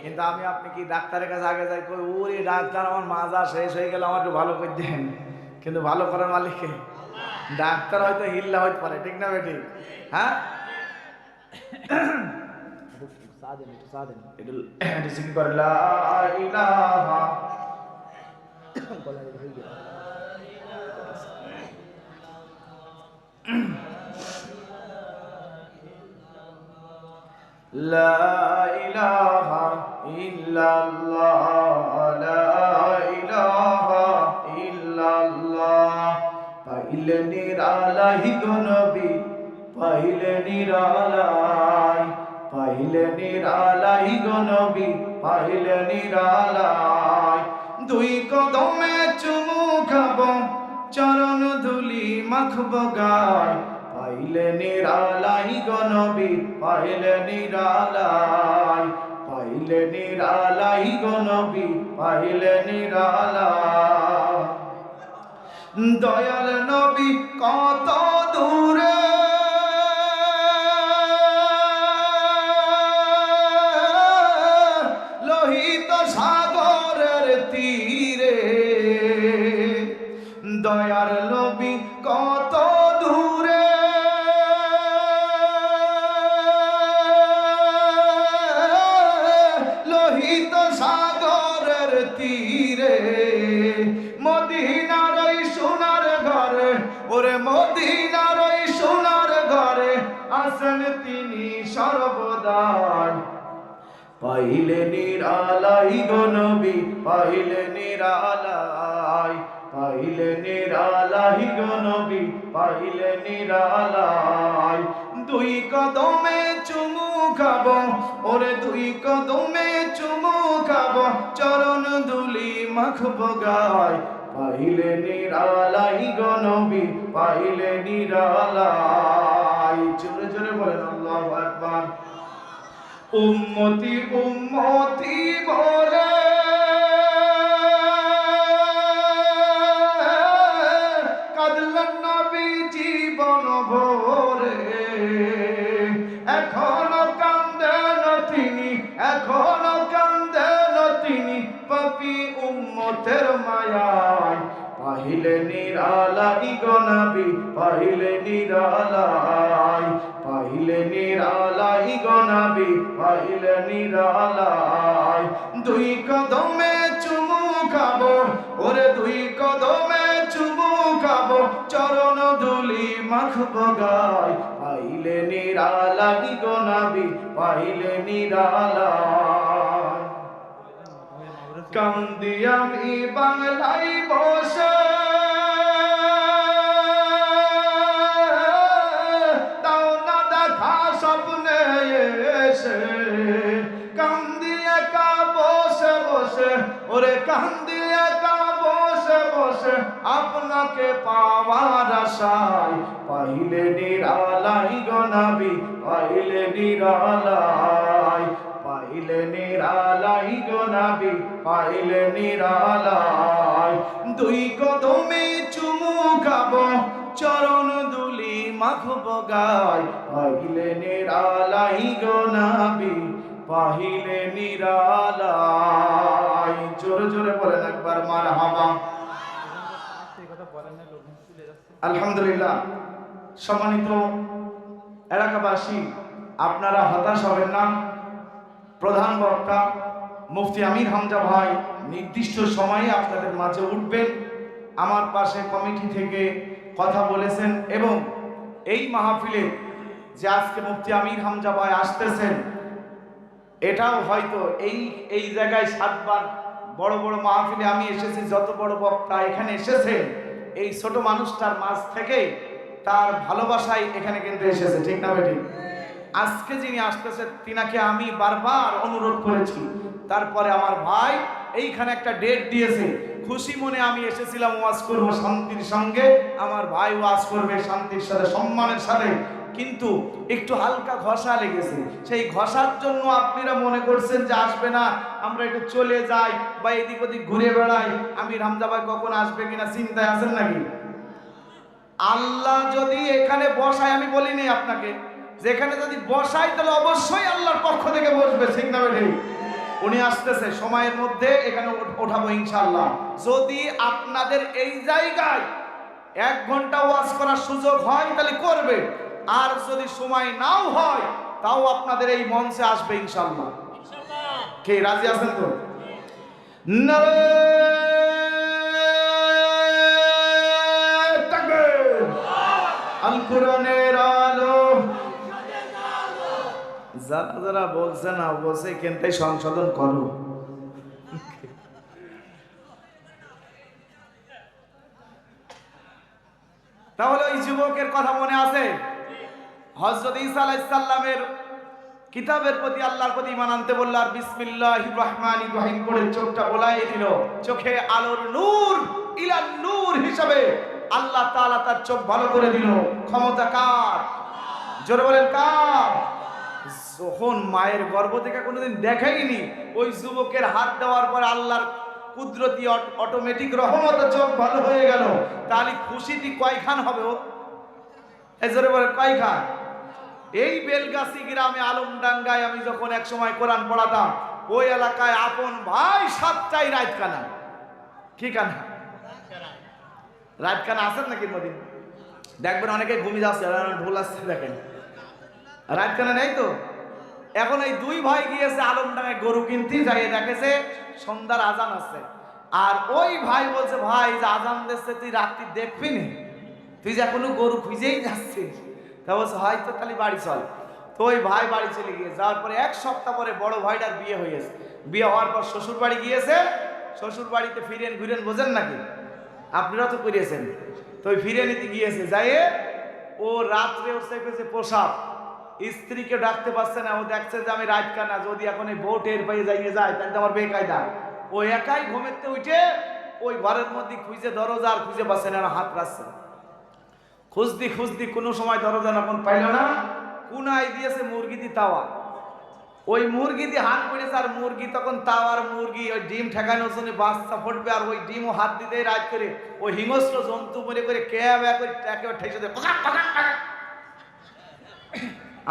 কিন্তু আমি আপনি কি ডাক্তারের কাছে আগে যাই কই, ওরে ডাক্তার আমার মাজা শেষ হয়ে গেল, আমার একটু ভালো করে দেন, কিন্তু ভালো করার মালিককে ডাক্তার হয়তো হিল্লা হইতে পারে, ঠিক না বেটি? হ্যাঁ, লা ইলাহা ইল্লাল্লাহ, লা ইলাহা ইল্লাল্লাহ। পাইলে নিরালাই গো নবী, পাইলে নিরালাই, পাইলে নিরালাই গো নবী, পাইলে নিরালাই। দুই কদমে চুমু খাবো, চরণ ধুলি মাখবো গায়, পাইলে নিরালাই গো নবী, পাইলে নিরালাই, পাইলে নিরালাই গো নবী, পাইলে নিরালাই। দয়াল নবী কত দূরে, লোহিত সাগরের তীরে, দয়াল নবী কত দূরে, লোহিত সাগরের তীরে, মদিনার ওই সোনার ঘরে, ওরে মদিনার ওই সোনার ঘরে আছেন তিনি সর্বদাই। পাইলে নিরালাই গো নবী, পাইলে নিরালাই, পাইলে নিরালাই গো নবী, পাইলে নিরালাই। দুই কদমে চুমু খাবো, ওরে দুই কদমে চুমু খাবো, চরণ ধুলি মাখবো গায়, পাইলে নিরালাই গো নবী, পাইলে নিরালাই। জোরে জোরে বলেন আল্লাহু আকবার। উম্মতি উম্মতি বলে কাঁদলেন নবী জীবন ভরে, এখনো কান্দেন তিনি, এখনো কান্দেন তিনি, পাপী উম্মতের মায়ায়। পাইলে নিরালাই গো নবী, পাইলে নিরালাই, পাইলে নিরালাই গো নবী, পাইলে নিরালাই। দুই কদমে চুমু খাবো, ওরে দুই কদমে চুমু খাবো, চরণ ধুলি মাখবো গায়, পাইলে নিরালাই গো নবী, পাইলে নিরালাই। কান্দি আমি বাংলায় বসে, তাও না দেখা স্বপ্নে এসে, কান্দি একা বসে বসে, ওরে কান্দি একা বসে বসে, আপনাকে পাওয়ার আশায়। পাইলে নিরালাই গো নবী, পাইলে নিরালাই, পাইলে নিরালাই গো নবী, পাইলে নিরালাই। দুই কদমে চুমু খাবো, চরণ ধুলি মাখবো গায়, পাইলে নিরালাই গো নবী, পাইলে নিরালাই। জোরে জোরে বলেন একবার মারহাবা। আলহামদুলিল্লাহ। সম্মানিত এলাকাবাসী, আপনারা হতাশ হবেন না। প্রধান বক্তা মুফতি আমির হামজা ভাই নির্দিষ্ট সময়ে আপনাদের মাঝে উঠবেন। আমার পাশে কমিটি থেকে কথা বলেছেন এবং এই মাহফিলে যে আজকে মুফতি আমির হামজা ভাই আসতেছেন, এটাও হয়তো এই জায়গায় 7 বার বড় বড় মাহফিলে আমি এসেছি, যত বড় বক্তা এখানে এসেছে, এই ছোট মানুষটার মাঝ থেকে তার ভালোবাসায় এখানে কিন্তু এসেছে, ঠিক না বেটি? আজকে যিনি আসতেছে তিনাকে আমি বারবার অনুরোধ করেছি, তারপরে আমার ভাই এইখানে একটা ডেট দিয়েছে। খুশি মনে আমি এসেছিলাম ওয়াজ করব শান্তির সঙ্গে, আমার ভাই ওয়াজ করবে শান্তির সাথে, সম্মানের সাথে, কিন্তু একটু হালকা ঘষা লেগেছে। সেই ঘষার জন্য আপনারা মনে করছেন যে আসবে না, আমরা একটু চলে যাই বা এদিক ওদিক ঘুরে বেড়াই, আমি হামজা ভাই কখন আসবে কিনা চিন্তায় আছেন নাকি? আল্লাহ যদি এখানে বসায়, আমি বলিনি আপনাকে যেখানে যদি বসাই তাহলে অবশ্যই আল্লাহর পক্ষ থেকে বসবে, ঠিক না বেটি? উনি আসতেছে, সময়ের মধ্যে এখানে ওঠাবো ইনশাআল্লাহ। যদি আপনাদের এই জায়গায় 1 ঘন্টা ওয়াজ করার সুযোগ হয় তাহলে করবে, আর যদি সময় নাও হয় তাও আপনাদের এই মঞ্চে আসবে ইনশাআল্লাহ। কে রাজি আছেন তো? নারে তাকবীর, আল কোরআনের আলো। যারা যারা বলছে না বলছে কেনটাই সংশোধন করো। তাহলে ওই যুবকের কথা মনে আছে? হযরত ঈসা আলাইহিস সালামের কিতাবের প্রতি, আল্লাহর প্রতি ঈমান আনতে বলল, আর বিসমিল্লাহির রহমানির রহিম পড়ে চোখটা বোলাই দিল। চোখে আলোর নূর, ইলান নূর হিসাবে আল্লাহ তাআলা তার চোখ ভালো করে দিল। ক্ষমতা কার? জোরে বলেন কার? যখন মায়ের গর্ভ থেকে কোনোদিন দেখাইনি, ওই যুবকের হাত দেওয়ার পর আল্লাহর কুদরতি অটোমেটিক রহমত, চোখ ভালো হয়ে গেল। তাহলে খুশিতে কয়খান হবে ও? এই জোরে বলেন কয়খান? এই বেলগাছি গ্রামে আলমডাঙ্গায় আমি যখন এক সময় কোরআন পড়াতাম, ওই এলাকায় আপন ভাই 7টায় রাতকানা। কি কানা? রাতকানা আছেন নাকি? মদিন দেখবেন অনেকে ঘুমিয়ে যাচ্ছে, ঢোল আসছে, দেখেন রাতকানা নেই তো। এখন এই 2 ভাই গিয়েছে আলমডাঙ্গায় গরু কিনতে, যাই দেখেছে সন্ধ্যার আজান আছে। আর ওই ভাই বলছে, ভাই যে আজান দিচ্ছে তুই রাত্রি দেখবি না? তুই যে কোনো গরু খুঁজেই যাচ্ছিস। তা বলছে হয়তো তাহলে বাড়ি চল। তো ওই ভাই বাড়ি চলে গিয়ে যাওয়ার পরে 1 সপ্তাহ পরে বড় ভাইটার বিয়ে হয়েছে। বিয়ে হওয়ার পর শ্বশুর বাড়ি গিয়েছে। শ্বশুর বাড়িতে ফিরেন ঘুরেন, বোঝেন নাকি? আপনারা তো করিয়েছেন। তো ওই ফিরে নিতে গিয়েছে, যাইয়ে ও রাত্রে ওসে পোশাক, স্ত্রীকে ডাকতে পারছে না। ও দেখছে যে আমি রাতকানা, যদি এখন এই বউ টের পাইয়ে যাইয়ে যায় তাহলে আমার বেকায়দা। ও একাই ঘুমেতে উঠে ওই ঘরের মধ্যে খুঁজে দরজা, আর খুঁজে পাচ্ছে না, হাত রাখছে। খুঁজদি কোনো সময় দরজা যখন পাইল না, কুনাই দিয়েছে মুরগি দি তাওয়া। ওই মুরগি দিয়ে হাত পড়েছে, আর মুরগি তখন তাওয়ার মুরগি ওই ডিম ঠেকানোর জন্য বাচ্চা ফুটবে, আর ওই ডিমও হাত দিতে রাত করে ওই হিংস্র জন্তু মনে করে করে ঠেসে দেয়।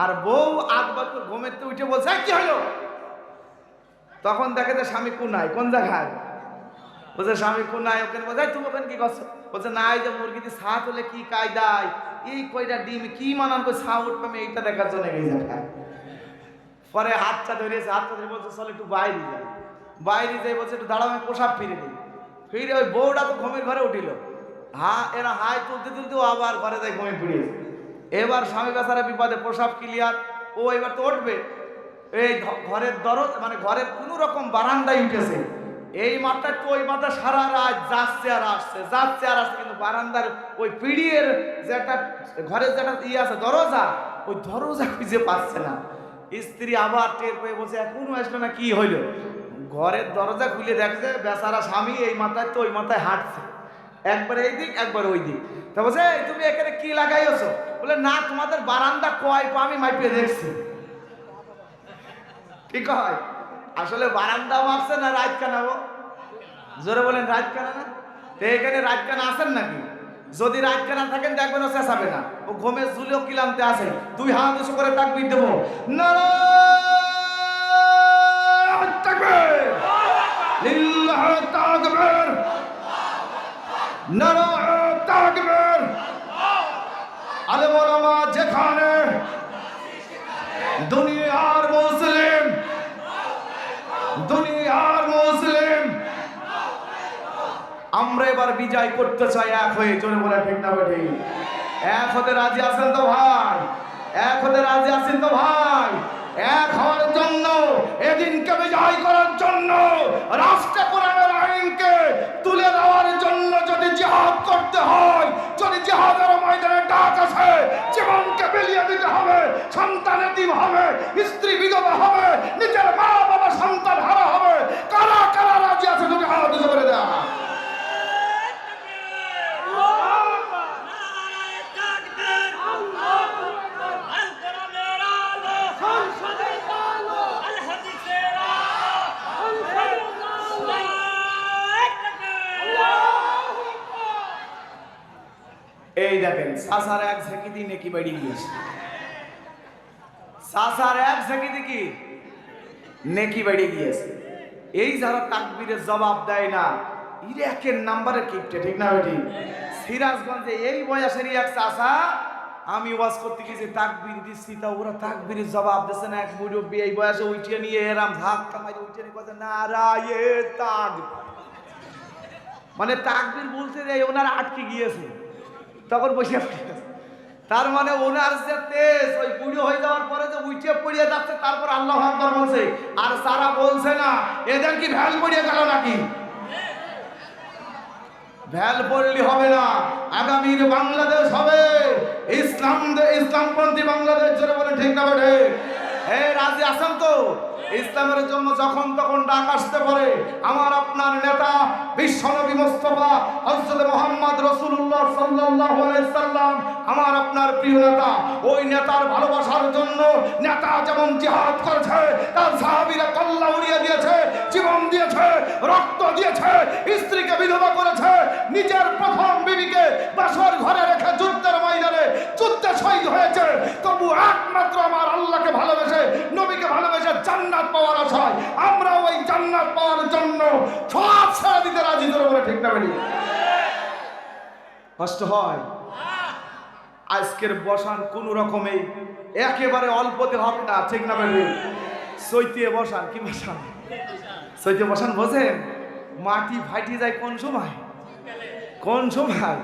আর বউ আধবার ঘুমেতে উঠে বলছে কি হলো? তখন দেখে যে স্বামী কুনাই। কোন জায়গায়? বলছে স্বামী কুনাই। ওখানে বলছে তুমি ওখানে কি করছো? বলছে না, এই যে মুরগিতে ছাদ হলে কি কায়দায় এই কয়টা ডিম কি মানান করে ছা উঠবে, আমি এইটা দেখার জন্য এই জায়গায়। পরে হাতটা ধরেছে, হাতটা ধরে বলছে চল একটু বাইরে যাই। বাইরে যাই বলছে একটু দাঁড়াও, আমি পোশাক ফিরে দিই। ফিরে ওই বউটা তো ঘুমের ঘরে উঠিল। এরা হাই তুলতে তুলতে আবার ঘরে যাই ঘুমিয়ে পড়িয়েছে। এবার স্বামী বেচারা বিপদে, পোশাক ক্লিয়ার, ও এবার তো উঠবে। এই ঘরের মানে ঘরের কোনো রকম বারান্দায় উঠেছে। এই মাথায় তো ওই মাথা সারা রাত যাচ্ছে আর আসছে, যাচ্ছে আর আসছে, কিন্তু বারান্দার ওই পিড়িয়ের যেটা ঘরের যেটা আছে দরজা, ওই দরজা খুঁজে পাচ্ছে না। স্ত্রী আবার টের পেয়ে বলছে এখনো আসলো না, কি হইল? ঘরের দরজা খুলে দেখছে বেচারা স্বামী এই মাথায় তো ওই মাথায় হাঁটছে, একবার এই দিক একবার ওই দিক। তা বলছে তুমি এখানে কি লাগাইছো? বলে না, তোমাদের বারান্দা কয় পা আমি মাইপে দেখছি। কি কয়? আসলে বারান্দা মাপছে না রাতকানা? জোরে বলেন রাতকানা না? তো এখানে রাতকানা আছেন নাকি? যদি রাতকানা থাকেন দেখবেন ও চেঁচাবে না, ও ঘুমে ঝুলেও কিলামতে আছে। 2 হাত উঁচু করে তাকবীর দেবো, নারায়ে তাকবীর, লিল্লাহি তাকবীর, নারায়ে তাকবীর। আলেম ওলামা যেখানে দুনিয়ার মুসলিম, দুনিয়ার মুসলিম। আমরা এবার বিজয় করতে চাই এক হয়ে, জোরে বলে ঠিক না বেঠি? এক হতে রাজি আছেন তো ভাই? এক হতে রাজি আছেন তো ভাই? এক হওয়ার জন্য, এদিনকে বিজয় করার জন্য, রাষ্ট্র কোরআনের আইনকে তুলে দেওয়ার জন্য যদি জিহাদ করতে হয়, যদি জিহাদের ময়দানে ডাক আছে, জীবনকে বিলিয়ে দিতে হবে, সন্তান এতিম হবে, স্ত্রী বিধবা হবে, নিজের মা বাবা সন্তান হারা হবে। কারা কারা রাজি আছে যদি হাত উঁচু করে দেয়া? এই দেখেন সাসার এক ঝেঁকিতে নেকি বেড়ে গিয়েছে, সাসার এক ঝেঁকিতে কি নেকি বেড়ে গিয়েছে। এই যারা তাকবীরের জবাব দেয় না, এরা একের নাম্বারে কিপটে, ঠিক না বেটি? সিরাজগঞ্জে এই বয়সেরই এক চাচা, আমি ওয়াজ করতে গেছি, তাকবীর দিচ্ছি, তা ওরা তাকবীরের জবাব দিচ্ছে না। এক মুরব্বী এই বয়সে উঠিয়ে নিয়ে এরাম ধাক্কা মারি উঠিয়ে নিয়ে কথা, নারায়ে তাক, মানে তাকবীর বলতে যাই ওনারা আটকে গিয়েছে, তখন বসে তার মানে ওনার যে তেজ ওই বুড়ো হয়ে যাওয়ার পরে যে উঠে পড়িয়ে যাচ্ছে, তারপর আল্লাহু আকবার বলছে। আর সারা বলছে না, এদের কি ভ্যাল পড়িয়ে গেল নাকি? ভ্যাল পড়লি হবে না, আগামীর বাংলাদেশ হবে ইসলামপন্থী বাংলাদেশ, জোরে বলে ঠিক না বেঠে? এই রাজি আছেন তো? ইসলামের জন্য যখন তখন ডাক আসতে পারে। আমার আপনার নেতা বিশ্বনবী মুস্তাফা হযরত মুহাম্মদ রাসূলুল্লাহ সাল্লাল্লাহু আলাইহি সাল্লাম আমার আপনার প্রিয় নেতা। ওই নেতার ভালোবাসার জন্য নেতা যেমন জিহাদ করেছে, তার সাহাবীরা কল্লা উড়িয়ে দিয়েছে, জীবন দিয়েছে, রক্ত দিয়েছে, স্ত্রীকে বিধবা করেছে, নিজের প্রথম বিবিকে বাসর ঘরে রেখে যুদ্ধের ময়দানে যুদ্ধে শহীদ হয়েছে। তবু একমাত্র আমার আল্লাহকে ভালোবেসে, নবীকে ভালোবেসে জান্নাত পাওয়ার আশায় আমরা ওই জান্নাত পাওয়ার জন্য সব ছেড়ে দিতে রাজি, ধরে বলে ঠিক না বেটি? কষ্ট হয়। আজকের বসান কোন রকমে একেবারে অল্পতে হবে না, ঠিক না বেটি? সইতে বসান, কি বসান? সইতে বসান বোঝেন? মাটি ফাটি যায় কোন সময়? কোন সময়?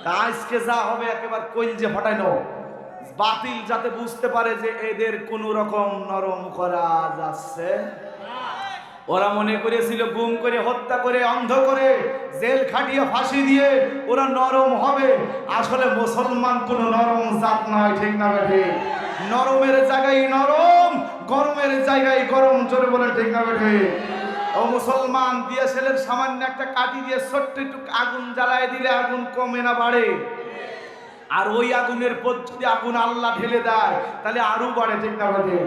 তা আজকে যা হবে একেবারে কইলজে ফাটাইনো, বাতিল যাতে বুঝতে পারে যে এদের কোন রকম নরম করা যাচ্ছে। ওরা মনে করেছিল গুম করে, হত্যা করে, অন্ধ করে, জেল খাটিয়ে, ফাঁসি দিয়ে ওরা নরম হবে। আসলে মুসলমান কোন নরম জাত নয়, ঠিক না বেঠে? নরমের জায়গায় নরম, গরমের জায়গায় গরম, জোরে বলে ঠিক না বেঠে? ও মুসলমান, দিয়ে ছেলের সামান্য একটা কাঠি দিয়ে ছোট্ট একটু আগুন জ্বালায় দিলে আগুন কমে না বাড়ে? আর ওই আগুনের পর যদি আগুন আল্লাহ ঢেলে দেয় তাহলে আরো বাড়ে, ঠিক না বেঠে?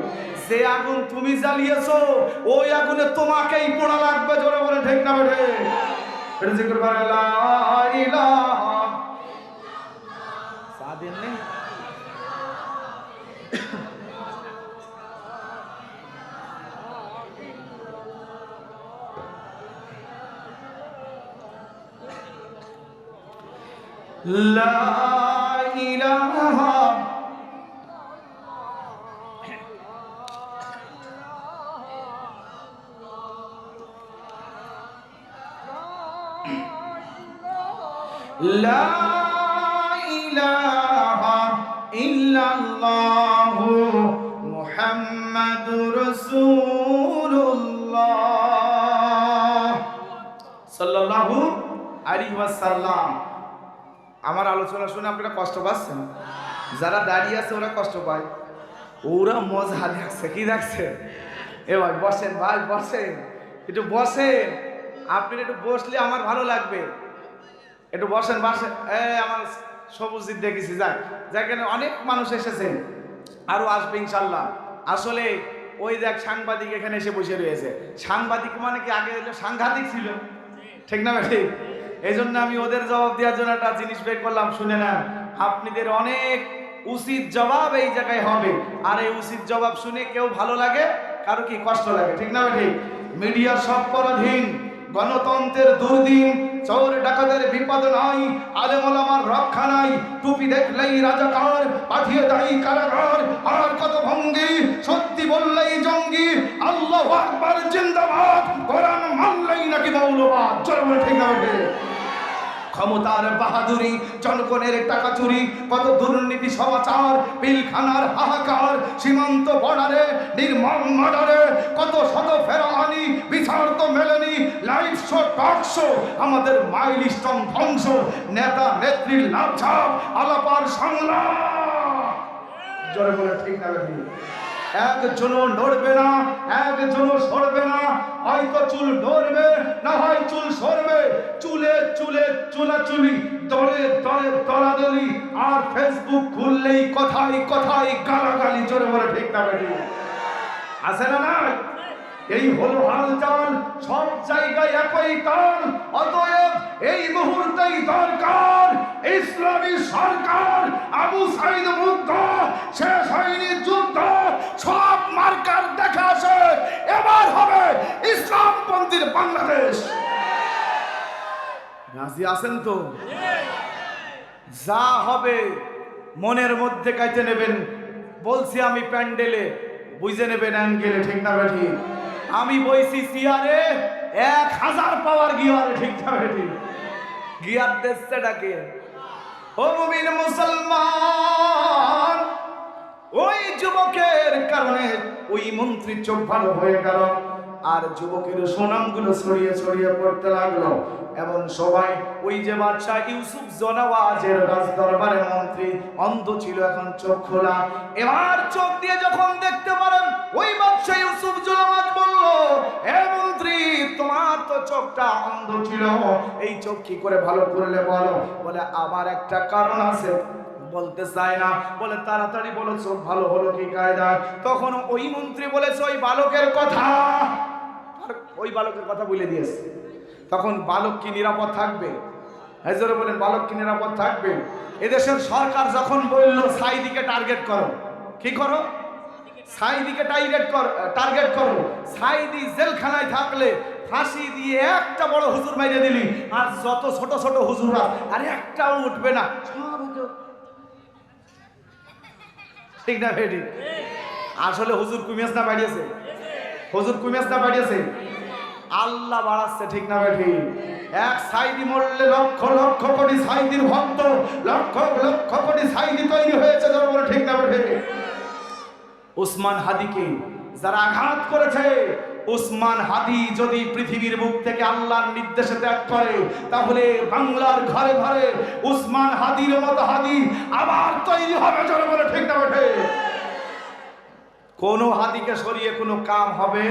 যে আগুন তুমি জ্বালিয়েছো ওই আগুনে তোমাকেই পোড়া লাগবে, জোরে বলে ঠিক না বেঠে? এটা জিকির করে লা ইলাহা সাদেন নেই। লা ইলাহা লা ইলাহা ইল্লাল্লাহু মুহাম্মাদুর রাসূলুল্লাহ সাল্লাল্লাহু আলাইহি ওয়াসাল্লাম। আমার আলোচনা শুনে আপনারা কষ্ট পাচ্ছেন? যারা দাঁড়িয়ে আছে ওরা কষ্ট পায়, ওরা মজা দেখছে। কি দেখছে? এ ভাই বসেন, ভাই বসেন, একটু বসেন। আপনি একটু বসলে আমার ভালো লাগবে। একটু বসেন, বসেন। আমার সবুজিৎ দেখেছি, যাক যেখানে অনেক মানুষ এসেছে, আরো আসবে ইনশাল্লাহ। আসলে ওই দেখ সাংবাদিক এখানে এসে বসে রয়েছে। সাংবাদিক মানে কি আগে সাংঘাতিক ছিল, ঠিক না ভাই? এই জন্য আমি ওদের জবাব দেওয়ার জন্য একটা জিনিস বের করলাম, শুনে না। আপনাদের অনেক উচিত জবাব এই জায়গায় হবে, আর এই উচিত জবাব শুনে কেউ ভালো লাগে, কারো কি কষ্ট লাগে, ঠিক না ভাই? মিডিয়া সব পরাধীন, গণতন্ত্রের দুর্দিন, চোর ডাকাতের বিপদ নাই, আলেম ওলামার রক্ষা নাই, টুপি দেখলেই রাজাকার, পাঠিয়ে দেয় কারাগার, আর কত ভঙ্গি, সত্যি বললেই জঙ্গি, আল্লাহু আকবার জিন্দাবাদ, কোরআন মানলেই নাকি মৌলবাদ। চলো ঠিক না? ক্ষমতার বাহাদুরি, জনগণের টাকা চুরি, কত দুর্নীতি সমাচার, পিলখানার হাহাকার, সীমান্ত বর্ডারে নির্মম মার্ডারে কত শত ফেরানি, বিচার তো মেলেনি, লাইভ শো, টক শো, আমাদের মাইলস্টোন ধ্বংস, নেতা নেত্রীর লাভঝাপ, আলাপার সংলাপ। জোরে বলে ঠিক না? একজনও নড়বে না, একজনও সরবে না, হয়তো চুল নড়বে, না হয় চুল সরবে, চুলে চুলে চুলাচুলি, দলে দলে দলাদলি, আর ফেসবুক খুললেই কথাই কথাই গালাগালি। জোরে বলে ঠিক না? বেটি আছে না? না, এই হলো হালচাল, সব জায়গায় একই তাল। অতএব এই মুহূর্তেই দরকার ইসলামী সরকার, আবু সাইদ মুগ্ধ, শেষ হয়নি যুদ্ধ, সব মার্কার দেখা আসে, এবার হবে ইসলামপন্থীর বাংলাদেশ। রাজি আছেন তো? যা হবে মনের মধ্যে কাইতে নেবেন, বলছি আমি প্যান্ডেলে, বুঝে নেবেন অ্যাঙ্গেলে। ঠিক না বেঠি? আমি বইছি চেয়ারে, 1000 পাওয়ার গিয়ারে। ঠিক না বেঠি? গিয়ার দেখছে ডাকে। ও মুমিন মুসলমান, ওই যুবকের কারণে ওই মন্ত্রীর চোখ ভালো হয়ে গেল, আর যুবকের সুনামগুলো ছড়িয়ে ছড়িয়ে পড়তে লাগলো, এবং সবাই ওই যে বাদশা ইউসুফ জনওয়াজের রাজ দরবারের মন্ত্রী অন্ধ ছিল, এখন চোখ খোলা। এবার চোখ দিয়ে যখন দেখতে পারেন, ওই বাদশা ইউসুফ জনওয়াজ বলল, হে মন্ত্রী, তোমার তো চোখটা অন্ধ ছিল, এই চোখ কি করে ভালো করলে বলো? বলে আমার একটা কারণ আছে। বলতে চায় না, বলে তাড়াতাড়ি বলো চোখ ভালো হলো কি কায়দায়? তখন ওই মন্ত্রী বলেছে ওই বালকের কথা, ওই বালকের কথা বলে দিয়েছে। তখন বালক কি নিরাপদ থাকবে? হাজরে বলেন, বালক কি নিরাপদ থাকবে? এদেশের সরকার যখন বলল সাইদিকে টার্গেট করো, কি করো? সাইদিকে টার্গেট করো, সাইদি জেলখানায় থাকলে ফাঁসি দিয়ে একটা বড় হুজুর মাইরে দিলি, আর যত ছোট ছোট হুজুরা আর একটাও উঠবে না, সব ঠিক না বেটি? আসলে হুজুর কুমিয়াস না বাড়িয়েছে, হুজুর কুমিয়াস না বাড়িয়েছে, আল্লাহ বাড়াচ্ছে। ঠিক না বেটি? এক সাইদি মরলে লক্ষ লক্ষ কোটি সাইদির ভক্ত, লক্ষ লক্ষ কোটি সাইদি তৈরি হয়েছে। ঠিক না বেটি? উসমান হাদিকে যারা আঘাত করেছে, উসমান হাদি যদি পৃথিবীর বুক থেকে আল্লাহর নির্দেশে ত্যাগ করে, তাহলে বাংলার ঘরে ঘরে উসমান হাদির মতো হাদি আবার তৈরি হবে। জোরে বলে ঠিক না বেঠে? কোন হাদিকে সরিয়ে কোনো কাম হবে?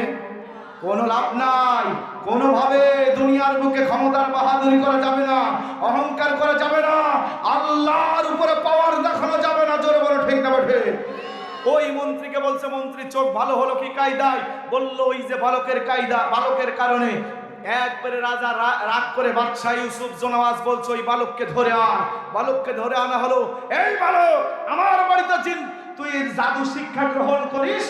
কোনো লাভ নাই। কোনোভাবে দুনিয়ার বুকে ক্ষমতার বাহাদুরি করা যাবে না, অহংকার করা যাবে না, আল্লাহর উপরে পাওয়ার দেখানো যাবে না। জোরে বলে ঠিক না বেঠে? ওই মন্ত্রীকে বলছে, মন্ত্রী চোখ ভালো হলো কি কায়দায়? বলল ওই যে বালকের কায়দা, বালকের কারণে। একবারে রাজা রাগ করে বাদশা ইউসুফ জনওয়াজ বলছে ওই বালককে ধরে আন। বালককে ধরে আনা হলো। এই বালক, আমার বাড়িতে তুই জাদু শিক্ষা গ্রহণ করিস,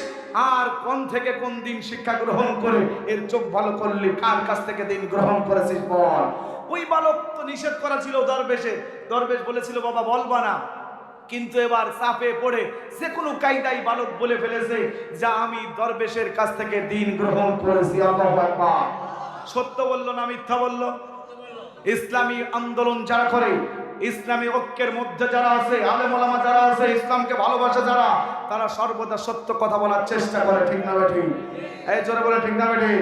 আর কোন থেকে কোন দিন শিক্ষা গ্রহণ করে এর চোখ ভালো করলি? কার কাছ থেকে দিন গ্রহণ করেছিস বল? ওই বালক তো নিষেধ করা ছিল দরবেশে, দরবেশ বলেছিল বাবা বলবা না, কিন্তু এবার চাপে পড়ে যে কোনো কায়দায় বালক বলে ফেলেছে যা আমি দরবেশের কাছ থেকে দিন গ্রহণ করেছি। আল্লাহু আকবার। সত্য বলল না মিথ্যা বলল? ইসলামী আন্দোলন যারা করে, ইসলামী ঐক্যের মধ্যে যারা আছে, আলেম ওলামা যারা আছে, ইসলামকে ভালোবাসে যারা, তারা সর্বদা সত্য কথা বলার চেষ্টা করে। ঠিক না বেঠিক? এই জোরে বলে ঠিক না বেঠিক?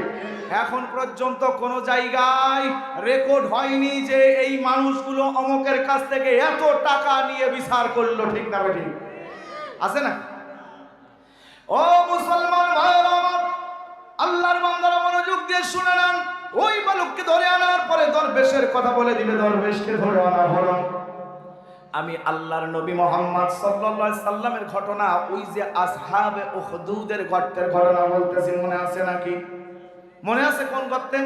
এখন পর্যন্ত কোন জায়গায় রেকর্ড হয়নি যে এই মানুষগুলো অমকের কাছ থেকে এত টাকা নিয়ে বিচার করলো। ঠিক না বেঠিক? আছে না? ও মুসলমান ভাইরা আমার, আল্লাহর বান্দারা মনোযোগ দিয়ে শুনে নেন। ওই বালককে ধরে আনার পরে দরবেশের কথা বলে দিলে দরবেশকে ধরে আনা হলো। আমি আল্লাহর নবী মুহাম্মদ সাল্লাল্লাহু আলাইহি সাল্লামের ঘটনা, ওই যে আসহাবে উখদুদের গর্তের ঘটনা বলতেছি, মনে আছে নাকি? মনে আছে কোন গর্তে?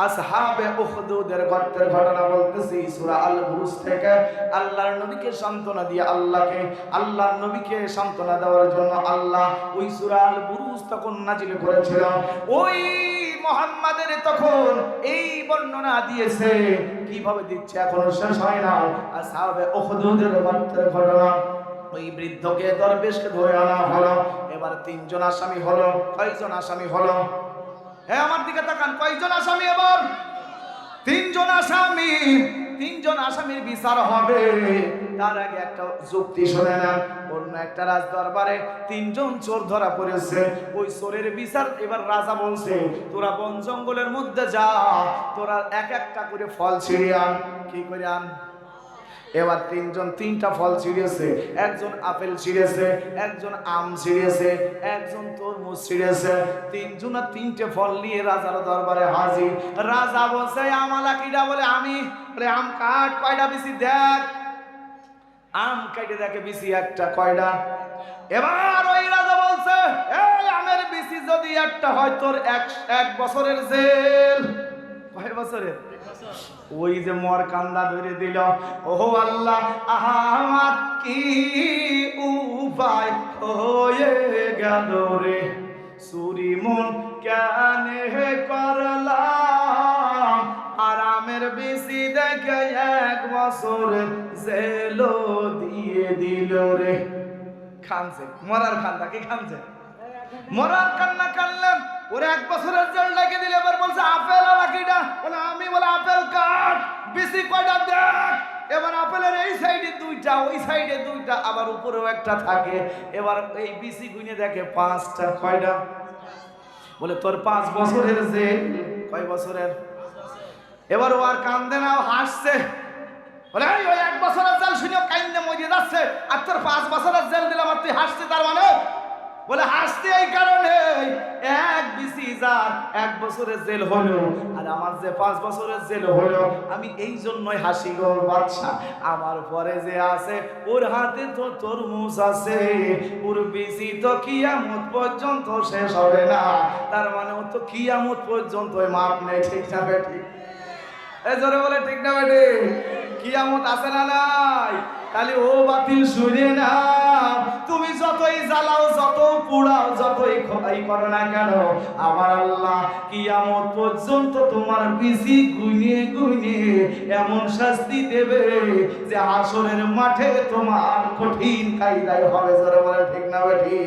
আসহাবে উখদুদের গর্তের ঘটনা বলতেছি সূরা আল বুরুজ থেকে। আল্লাহর নবীকে সান্ত্বনা দিয়ে আল্লাহর নবীকে সান্ত্বনা দেওয়ার জন্য আল্লাহ ওই সূরা আল বুরুজ তখন নাজিল করেছিল। ওই মুহাম্মাদের তখন এই বর্ণনা দিয়েছে, কিভাবে দিচ্ছে এখনো শেষ হয় না। আসহাবে উহুদের ঘটনা, ওই বৃদ্ধকে দরবেশকে ধরে আনা হলো। এবার তিনজন আসামি হলো। কয়জন আসামি হলো? হ্যাঁ, আমার দিকে তাকান। কয়জন আসামি? এবার তিনজন আসামি। তিনজন আসামির বিচার হবে। তার আগে একটা যুক্তি শুনে নেন। অন্য একটা রাজ দরবারে তিনজন চোর ধরা পড়েছে। ওই চোরের বিচার এবার রাজা বলছে, তোরা বন জঙ্গলের মধ্যে যা, তোরা এক একটা করে ফল ছিঁড়ে আন। কি করে আন? এবার তিনজন তিনটা ফল ছিঁড়েছে। একজন আপেল ছিঁড়েছে, একজন আম ছিঁড়েছে, একজন তরমুজ ছিঁড়েছে। তিনজন তিনটে ফল নিয়ে রাজার দরবারে হাজির। রাজা বলছে, আমালা কিডা? বলে আমি। বলে আম কাট, কয়টা বিসি দেখ। আম কেটে দেখে বিসি একটা। কয়টা? এবার ওই রাজা বলছে, এই আমের বিসি যদি একটা হয়, তোর এক বছরের জেল। কয় বছরের? ওই যে মর কান্দা ধরে দিল। ওহো আল্লাহ, আমার কি উপায় হয়ে গেল রে, চুরি মন কেন করলাম, আরামের বেশি দেখে এক বছর জেল দিয়ে দিল রে। খানছে মরার কান্দা। কি খানছে? মরার কান্না কানলাম। ওরে এক বছরের জেল ডেকে দিলে। এবার বলছে, আপেল আলাকিটা? বলে আমি। বলে আপেল কাট, বিসি কয়টা দেখ। এবার আপেলের এই সাইডে দুইটা, ওই সাইডে দুইটা, আবার উপরেও একটা থাকে। এবার এই বিসি গুনে দেখে পাঁচটা। কয়টা? বলে তোর 5 বছরের জেল। কয় বছরের? এবার ও আর কান্দে না, হাসছে। বলে ওই 1 বছরের জেল শুনেও কাইন্দে মরে যাচ্ছে, আর তোর 5 বছরের জেল দিলাম, আর তুই হাসছিস তার মানে? বলে হাসতে এই কারণে, এক বিসি যার 1 বছরের জেল হলো, আর আমার যে 5 বছরের জেল হলো, আমি এই জন্যই হাসি গো বাদশা। আমার পরে যে আছে, ওর হাতে তো তরমুজ আছে, ওর বিসি তো কিয়ামত পর্যন্ত শেষ হবে না। তার মানে ও তো কিয়ামত পর্যন্ত মাপ নেই। ঠিক না বেটি? এই জোরে বলে ঠিক না বেটি? কিয়ামত আছে না নাই? তাহলে ও বাতিল শুনে না। তুমি যতই জ্বালাও, যত পুড়াও, যতই খোদাই করো না কেন, আমার আল্লাহ কিয়ামত পর্যন্ত তোমার বিসি গুনে গুনে এমন শাস্তি দেবে যে হাসরের মাঠে তোমার কঠিন কায়দায় হবে। জোরে বলে ঠিক না বেটি?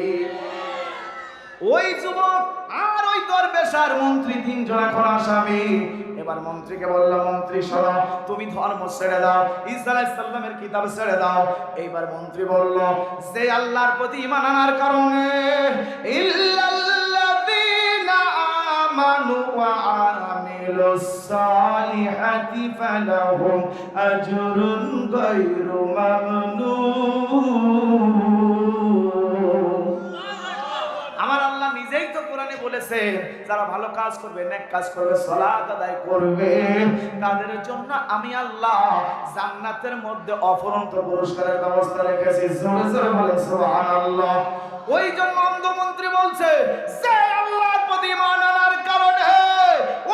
ওই যুবক আর ওই দরবেশ আর মন্ত্রী তিনজন এখন আসামি। এবার মন্ত্রীকে বলল, মন্ত্রী শোনো, তুমি ধর্ম ছেড়ে দাও, ঈসা আলাইহিস সালামের কিতাব ছেড়ে দাও। এইবার মন্ত্রী বলল, যে আল্লাহর প্রতি ঈমান আনার কারণে, ইল্লাল্লাযীনা আমানু ওয়া আমিলুস সালিহাতি ফালাহুম আজরুন গায়রু মামনুন। আমার আল্লাহ নিজেই তো কোরআনে বলেছে, যারা ভালো কাজ করবে, নেক কাজ করবে, সালাত আদায় করবে, তাদের জন্য আমি আল্লাহ জান্নাতের মধ্যে অফুরন্ত পুরস্কারের ব্যবস্থা রেখেছি। জোরে জোরে বলেন সুবহানাল্লাহ। ওই জন্য অন্ধমন্ত্রী বলছে, যে আল্লাহর প্রতি ঈমান আনার কারণে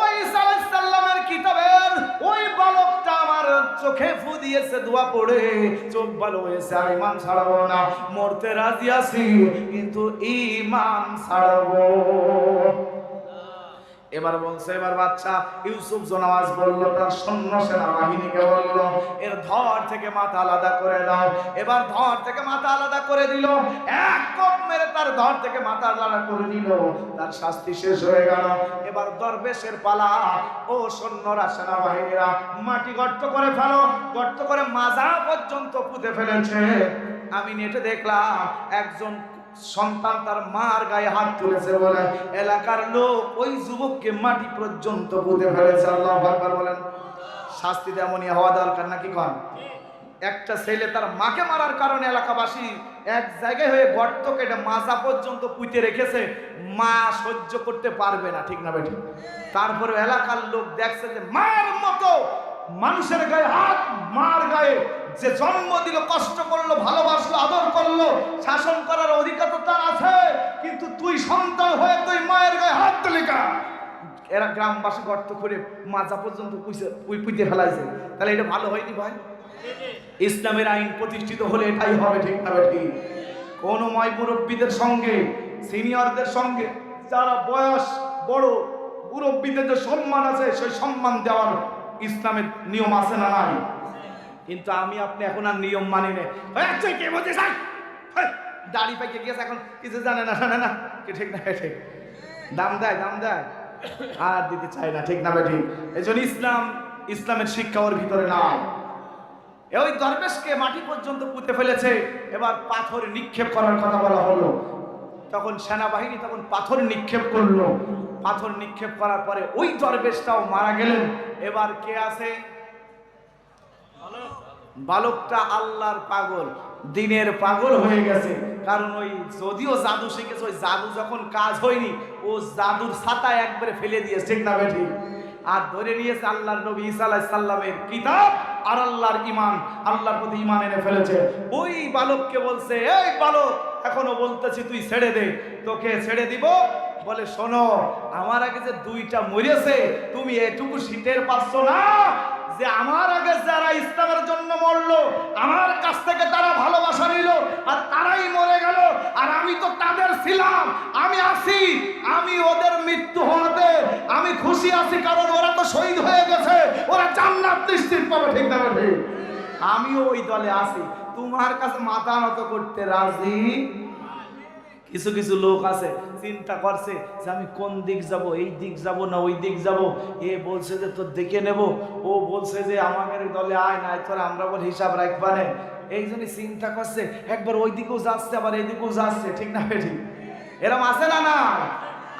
ওই ঈসা আলাইহিস সালামের কিতাবের ওই বালকটা আমার চোখে ফু দিয়েছে, দোয়া পড়ে চোখ ভালো হয়েছে, আর ঈমান ছাড়াবো না। মরতে রাজি আছি, কিন্তু ঈমান ছাড়াবো। এবার বলছে, এবার বাচ্চা ইউসুফ জোনাওয়াজ বলল, তার সৈন্য সেনাবাহিনীকে বলল, এর ধর থেকে মাথা আলাদা করে দাও। এবার ধর থেকে মাথা আলাদা করে দিল। এক কোপ মেরে তার ধর থেকে মাথা আলাদা করে দিল। তার শাস্তি শেষ হয়ে গেল। এবার দরবেশের পালা। ও সৈন্যরা, সেনাবাহিনীরা, মাটি গর্ত করে ফেলো। গর্ত করে মাজা পর্যন্ত পুঁতে ফেলেছে। আমি নেটে দেখলাম, একজন সন্তান তার মার গায়ে হাত তুলেছে বলে এলাকার লোক ওই যুবককে মাটি পর্যন্ত পুঁতে ফেলেছে। আল্লাহু আকবার বলেন। শাস্তি তেমনই হওয়া দরকার নাকি কন? একটা ছেলে তার মাকে মারার কারণে এলাকাবাসী এক জায়গায় হয়ে গর্ত কেটে মাজা পর্যন্ত পুঁতে রেখেছে। মা সহ্য করতে পারবে না, ঠিক না বেঠিক? তারপরে এলাকার লোক দেখছে যে মায়ের মতো মানুষের গায়ে হাত, মার গায়ে যে জন্ম দিল, কষ্ট করলো, ভালোবাসলো, আদর করলো, শাসন করার অধিকার তো তার আছে, কিন্তু তুই সন্তান হয়ে তুই মায়ের গায়ে হাত দিলি কেন? এরা গ্রামবাসী গর্ত করে মাজা পর্যন্ত পুঁতে ফেলাইছে। তাহলে এটা ভালো হয়নি ভাই? ইসলামের আইন প্রতিষ্ঠিত হলে এটাই হবে, ঠিক না ঠিক? কোন ময় মুরব্বীদের সঙ্গে, সিনিয়রদের সঙ্গে, যারা বয়স বড়, মুরব্বীদের যে সম্মান আছে সেই সম্মান দেওয়ার ইসলামের নিয়ম আছে না নাই? কিন্তু আমি আপনি এখন আর নিয়ম মানি না। কে বলছিস দাড়ি পাইকে গিয়েছে এখন কিছু জানে না কি ঠিক না ঠিক? দাম দেয় আর দিতে চায় না, ঠিক না ভাই ঠিক? এই জন্য ইসলামের শিক্ষা ওর ভিতরে নাই। ওই দরবেশকে মাটি পর্যন্ত পুঁতে ফেলেছে, এবার পাথর নিক্ষেপ করার কথা বলা হলো। তখন সেনাবাহিনী পাথর নিক্ষেপ করলো। পাথর নিক্ষেপ করার পরে ওই দরবেশটাও মারা গেলেন। এবার কে আছে? বালকটা আল্লাহর পাগল, দিনের পাগল হয়ে গেছে। কারণ ওই যদিও জাদু শিখেছে, ওই জাদু যখন কাজ হয়নি ও জাদুর ছাতা একবারে ফেলে দিয়েছে, ঠিক না বেঠি? আর ধরে নিয়েছে আল্লাহর নবী ঈসা আলাইহিস সালামের কিতাব আর আল্লাহর ঈমান, আল্লাহর প্রতি ঈমান এনে ফেলেছে। ওই বালককে বলছে, এই বালক, এখনো বলতেছি তুই ছেড়ে দে। তোকে ছেড়ে দিব? বলে শোনো, আমার আগে যে দুইটা মরেছে, তুমি এটুকু শীতের পাচ্ছ না যে আমার আগে যারা ইসলামের জন্য মরলো, আমার কাছ থেকে তারা ভালোবাসা নিল আর তারাই মরে গেল, আর আমি তো তাদের ছিলাম, আমি আছি, আমি ওদের মৃত্যু হওয়াতে আমি খুশি আছি, কারণ ওরা তো শহীদ হয়ে গেছে, ওরা জান্নাত নিশ্চিত পাবে, ঠিক না ভাই? আমিও ওই দলে আছি, তোমার কাছে মাথা নত করতে রাজি। কিছু কিছু লোক আছে চিন্তা করছে যে আমি কোন দিক যাব, এই দিক যাব না ওই দিক যাব। এ বলছে যে তোর দেখে নেব, ও বলছে যে আমাদের দলে আয় না, তোর আমরা বল হিসাব রাখবানে। এই জন্য চিন্তা করছে, একবার ওই দিকেও যাচ্ছে আবার এই দিকেও যাচ্ছে, ঠিক না বেঠিক? এরকম আছে না নাই?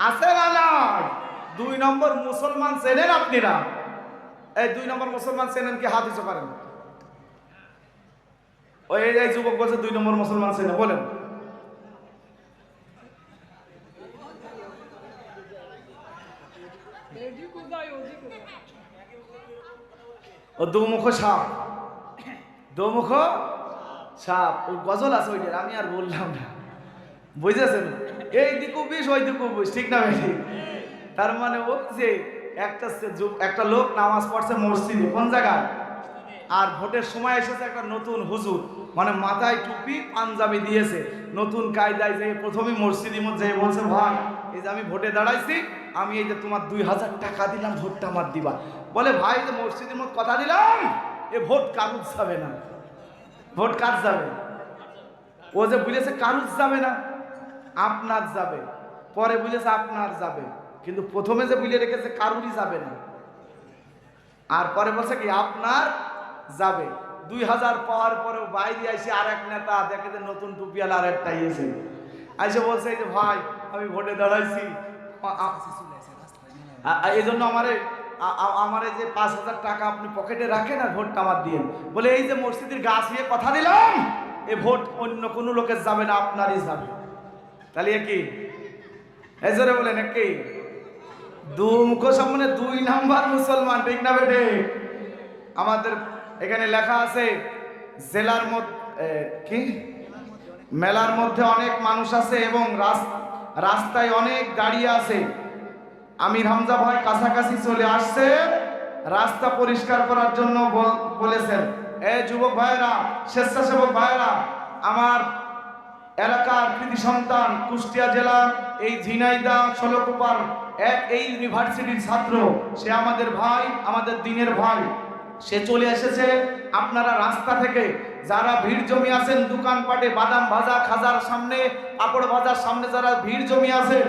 আছে না নাই? 2 নম্বর মুসলমান চেনেন আপনারা? এই 2 নম্বর মুসলমান চেনেন কি? হাত উঁচু করেন। ওই এই যুবক বলছে 2 নম্বর মুসলমান চেনে, বলেন। ও দোমুখ সাপ, দোমুখ সাপ, ওই গজল আছে ওইটার, আমি আর বললাম না, বুঝেছেন? এই দিকু বিষ ওই দিকু বিষ, ঠিক না ভাই? তার মানে ও যে একটা লোক নামাজ পড়ছে মসজিদে, কোন জায়গায়? আর ভোটের সময় এসেছে একটা নতুন হুজুর, মানে মাথায় টুপি পাঞ্জাবি দিয়েছে, নতুন কায়দায় যে প্রথমেই মসজিদের মধ্যে বলছে, ভাই এই যে আমি ভোটে দাঁড়াইছি, আমি এই যে তোমার 2000 টাকা দিলাম, ভোটটা আমার দিবা। বলে ভাই যে মসজিদের মধ্যে কথা দিলাম, এ ভোট কারুজ যাবে না। ভোট কার যাবে? ও যে বুঝেছে কারুজ যাবে না, আপনার যাবে। পরে বুঝেছে আপনার যাবে, কিন্তু প্রথমে যে বুঝে রেখেছে কারুরই যাবে না, আর পরে বলছে কি আপনার যাবে। 2000 পাওয়ার পরেও বাইরে আসে আর এক নেতা দেখে যে নতুন টুপিয়াল আর একটা এসে আইসে বলছে যে ভাই আমি ভোটে দাঁড়াইছি, এই জন্য আমার যে 5000 টাকা আপনি পকেটে রাখেন আর ভোটটা আমার দিয়েন। বলে এই যে মসজিদের গাছ নিয়ে কথা দিলাম, এ ভোট অন্য কোনো লোকের যাবে না, আপনারই যাবে। তাহলে কি এই জোরে বলেন কি? দুমুখ সামনে 2 নাম্বার মুসলমান, ঠিক না বেটে? আমাদের এখানে লেখা আছে জেলার মধ্যে কি মেলার মধ্যে অনেক মানুষ আছে এবং রাস্তায় অনেক গাড়ি আছে। আমির হামজা ভাই কাছাকাছি চলে আসছে, রাস্তা পরিষ্কার করার জন্য বলেছেন। এই যুবক ভাইরা, স্বেচ্ছাসেবক ভাইরা, আমার এলাকার কৃতি সন্তান, কুষ্টিয়া জেলার এই ঝিনাইদা ষোলকুপার এই ইউনিভার্সিটির ছাত্র, সে আমাদের ভাই, আমাদের দিনের ভাই, সে চলে এসেছে। আপনারা রাস্তা থেকে যারা ভিড় জমি আছেন, দোকানপাটে বাদাম ভাজা খাজার সামনে, পাপড় ভাজার সামনে যারা ভিড় জমি আছেন,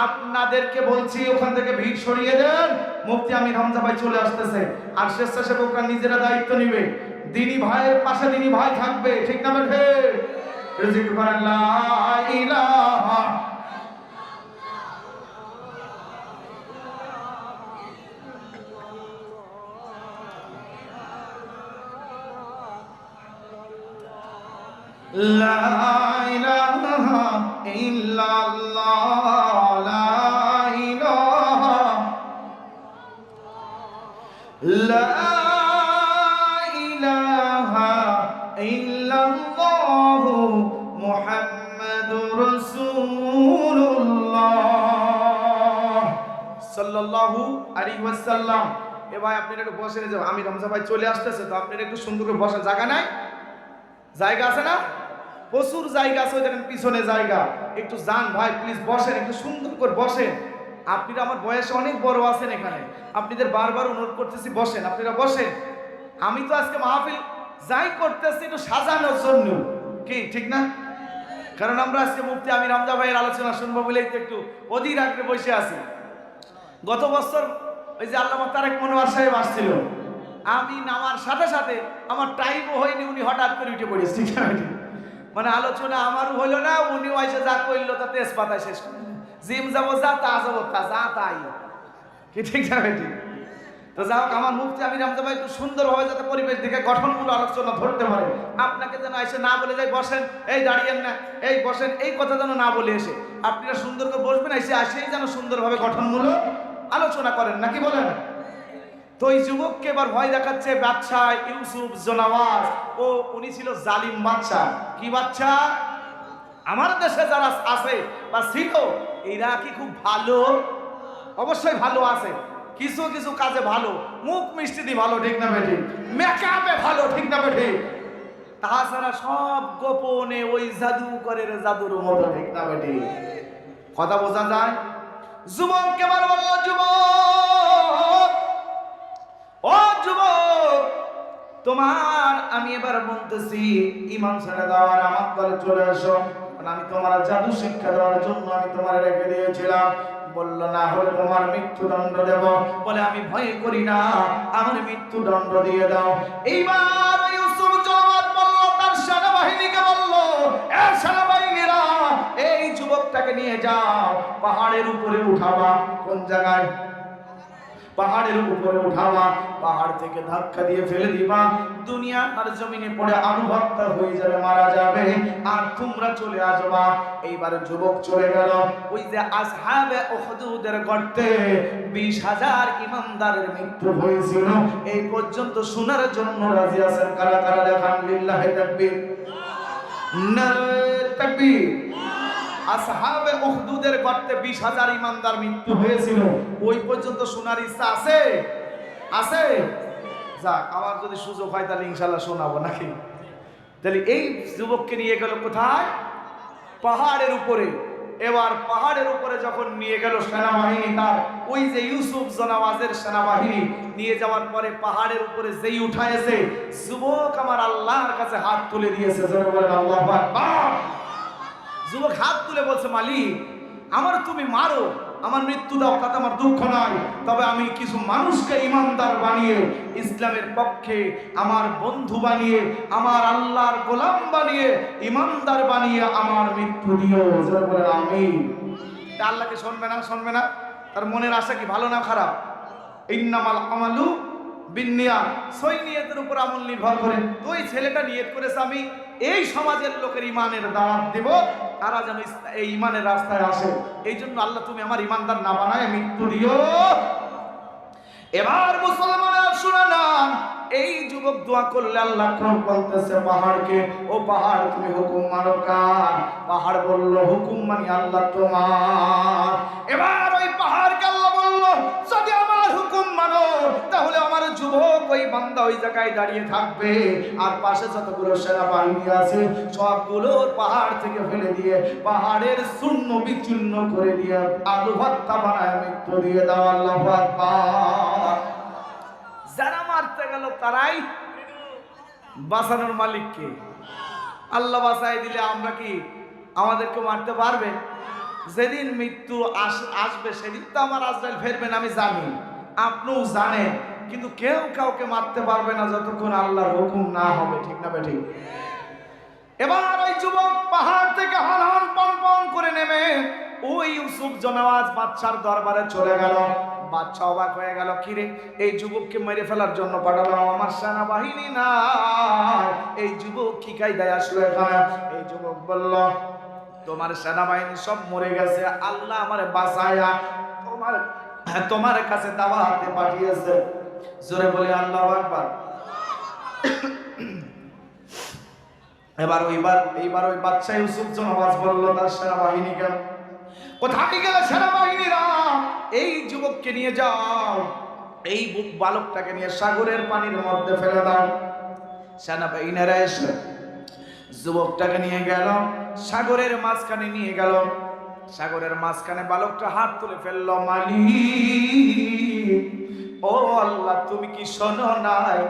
আপনাদেরকে বলছি ওখান থেকে ভিড় সরিয়ে দেন। মুফতি আমির হামজা ভাই চলে আসতেছে, আর স্বেচ্ছাসেবকরা নিজেরা দায়িত্ব নিবে। দিনী ভাইয়ের পাশে দিনী ভাই থাকবে, ঠিক না বেঠে? রিজিক করেন লা ইলাহা লা ইলাহা ইল্লাল্লাহ, লা ইলাহা লা ইলাহা ইল্লাল্লাহ মুহাম্মাদুর রাসূলুল্লাহ সাল্লাল্লাহু আলাইহি ওয়াসাল্লাম। এ ভাই আপনারা একটু বসে যাও, আমি রমজা ভাই চলে আসতেছে, তো আপনারা একটু সুন্দর করে বসার জায়গা নাই? জায়গা আছে না? প্রচুর জায়গা আছে, ওই দেখেন পিছনে জায়গা, একটু যান ভাই, প্লিজ বসেন, একটু সুন্দর করে বসেন। আপনারা আমার বয়সে অনেক বড় আছেন এখানে, আপনাদের বারবার অনুরোধ করতেছি বসেন, আপনারা বসেন। আমি তো আজকে মাহফিল যাই করতেছি একটু সাজানোর জন্য, কি ঠিক না? কারণ আমরা আজকে মুফতি আমির হামজা ভাইয়ের আলোচনা শুনবো বলেই তো একটু অধীর আগ্রহে বসে আছি। গত বছর ওই যে আল্লামা তারেক মনোয়ার সাহেব আসছিল, আমি নামার সাথে সাথে আমার টাইমও হয়নি, উনি হঠাৎ করে উঠে পড়েছে। মানে আলোচনা আমারও হইলো না, উনিও এসে যা করলো তা তেজপাতায় শেষ করে জিম যাবো যা, তা যাবো তা, যা তাই, কি ঠিক যাবে ঠিক। তো যাই হোক, আমার মুফতি আমির হামজা ভাই একটু সুন্দরভাবে যাতে পরিবেশ দিকে গঠনমূলক আলোচনা ধরতে পারে, আপনাকে যেন এসে না বলে যাই বসেন, এই দাঁড়িয়েন না, এই বসেন, এই কথা যেন না বলে এসে আপনারা সুন্দর করে বসবেন, এসে আসেই যেন সুন্দরভাবে গঠনমূলক আলোচনা করেন, নাকি বলেন? তো এই যুবককে এবার ভয় দেখাচ্ছে বাদশা ইউসুফ জোনাওয়াজ। ও উনি ছিল জালিম বাদশা। কি বাদশা? আমার দেশে যারা আছে বা ছিল এরা কি খুব ভালো? অবশ্যই ভালো আছে, কিছু কিছু কাজে ভালো, মুখ মিষ্টি দিয়ে ভালো, ঠিক না বেঠি? মেকআপে ভালো, ঠিক না বেঠি? তাছাড়া সব গোপনে ওই জাদুকরের জাদুর মতো, ঠিক না বেঠি? কথা বোঝা যায়? যুবক কেবল বলল, যুবক, ও যুবক, তোমার আমি এবার বলতেছি ইমান ছেড়ে দাও আর আমার দলে চলে এসো, আমি তোমার জাদু শিক্ষা দেওয়ার জন্য আমি তোমার রেখে দিয়েছিলাম। বলল না হলে তোমার মৃত্যুদণ্ড দেব। বলে আমি ভয় করি না, আমার মৃত্যুদণ্ড দিয়ে দাও। এইবার ইউসুফ জওয়াদ বলল, তার সেনাবাহিনীকে বলল, এ সেনাবাহিনীরা, এই যুবকটাকে নিয়ে যাও, পাহাড়ের উপরে উঠাবা। কোন জায়গায়? পাহাড়ের উপরে উঠাবা, পাহাড় থেকে ধাক্কা দিয়ে ফেলে দিবা, দুনিয়া আর জমিনে পড়ে আনুভক্তা হয়ে যাবে, মারা যাবে, আর তোমরা চলে আসবা। এইবার যুবক চলে গেল। ওই যে আসহাবে উহুদের গর্তে 20,000 ইমানদারের মৃত্যু হয়েছিল, এই পর্যন্ত শোনার জন্য রাজি আছেন কারা কারা? দেখান লিল্লাহি তাকবীর, নারে তাকবীর। আসহাবে উহুদের গর্তে 20,000 ইমানদার মৃত্যু হয়েছিল, ওই পর্যন্ত শোনার ইচ্ছা আছে? আছে? যাক, আবার যদি সুযোগ হয় তাহলে ইনশাআল্লাহ শোনাবো, নাকি? তাহলে এই যুবককে নিয়ে গেল কোথায়? পাহাড়ের উপরে। এবার পাহাড়ের উপরে যখন নিয়ে গেল সেনাবাহিনী, তার ওই যে ইউসুফ জোনাওয়াজের সেনাবাহিনী নিয়ে যাওয়ার পরে পাহাড়ের উপরে যেই উঠায়েছে, যুবক আমার আল্লাহর কাছে হাত তুলে দিয়েছে। জোরে বলেন আল্লাহু আকবার। যুবক হাত তুলে বলছে, মালিক, আমার তুমি মারো, আমার মৃত্যু দাও, তাতে আমার দুঃখ নাই, তবে আমি কিছু মানুষকে ইমানদার বানিয়ে, ইসলামের পক্ষে আমার বন্ধু বানিয়ে, আমার আল্লাহর গোলাম বানিয়ে, ইমানদার বানিয়ে আমার মৃত্যু দিও। জোরে বলে আমিন। আল্লাহকে শুনবে না? শুনবে না? তার মনের আশা কি ভালো না খারাপ? ইন্নামাল আমালু বিন্নিয়াত, সই নিয়তের উপর আমল নির্ভর করে। তো এই ছেলেটা নিয়ত করেছে, আমি এই সমাজের লোকের ইমানের দাওয়াত দেব, তারা যেন এই ইমানের রাস্তায় আসে। এই জন্য আল্লাহ তুমি আমার ইমানদার না বানায় মৃত্যু দিও। এবার মুসলমানরা শুনে নেন, এই যুবক দোয়া করলে আল্লাহ বলতেছে পাহাড়কে, ও পাহাড় তুমি হুকুম মানো কার? পাহাড় বলল, হুকুম মানি আল্লাহ তোমার। এবার ওই পাহাড়কে আল্লাহ বলল, যদি আমার হুকুম মানো তাহলে আমার যুবক ওই বান্দা ওই জায়গায় দাঁড়িয়ে থাকবে, আর পাশে যতগুলো সেনাবাহিনী আছে সবগুলোর পাহাড় থেকে ফেলে দিয়ে, পাহাড়ের শূন্য বিচূর্ণ করে দিয়ে, আলু ভর্তা বানায় মৃত্যু দিয়ে দাও। আল্লাহু আকবার। যারা মারতে গেল তারাই বাঁচানোর মালিককে। আল্লাহ বাঁচাই দিলে আমরা কি আমাদেরকে মারতে পারবে? যেদিন মৃত্যু আসবে সেদিন তো আমার আজরাইল ফেরবেন, আমি জানি, আপনিও জানেন, কিন্তু কেউ কাউকে মারতে পারবে না যতক্ষণ আল্লাহর হুকুম না হবে, ঠিক না বেঠিক? এবার ওই যুবক পাহাড় থেকে হানহান পন করে নেমে ওই ইউসুফ জওয়াজ বাদশার দরবারে চলে গেল। বাদশা অবাক হয়ে গেল, কিরে, এই যুবককে মেরে ফেলার জন্য পাঠালো আমার সেনাবাহিনী না, এই যুবক কি কায়দায় আসলো এখানে? এই যুবক বলল, তোমার সেনাবাহিনী সব মরে গেছে, আল্লাহ আমারে বাঁচায়া তোমার কাছে দাওয়াতে পাঠিয়েছে। জোরে বলে আল্লাহু আকবার। এইবার ওই বাদশা ইউসুফ জওয়াজ বলল তার সেনাবাহিনীকে, কোথায় গেলে সেনাবাহিনীরা? এই যুবককে নিয়ে যাও, এই বালকটাকে নিয়ে সাগরের পানির মধ্যে ফেলে দাও। সেনাবাহিনীরা এসে যুবকটাকে নিয়ে গেল, সাগরের মাঝখানে নিয়ে গেল। সাগরের মাঝখানে বালকটা হাত তুলে ফেললো, মালিক ও আল্লাহ, তুমি কি শোনো নাই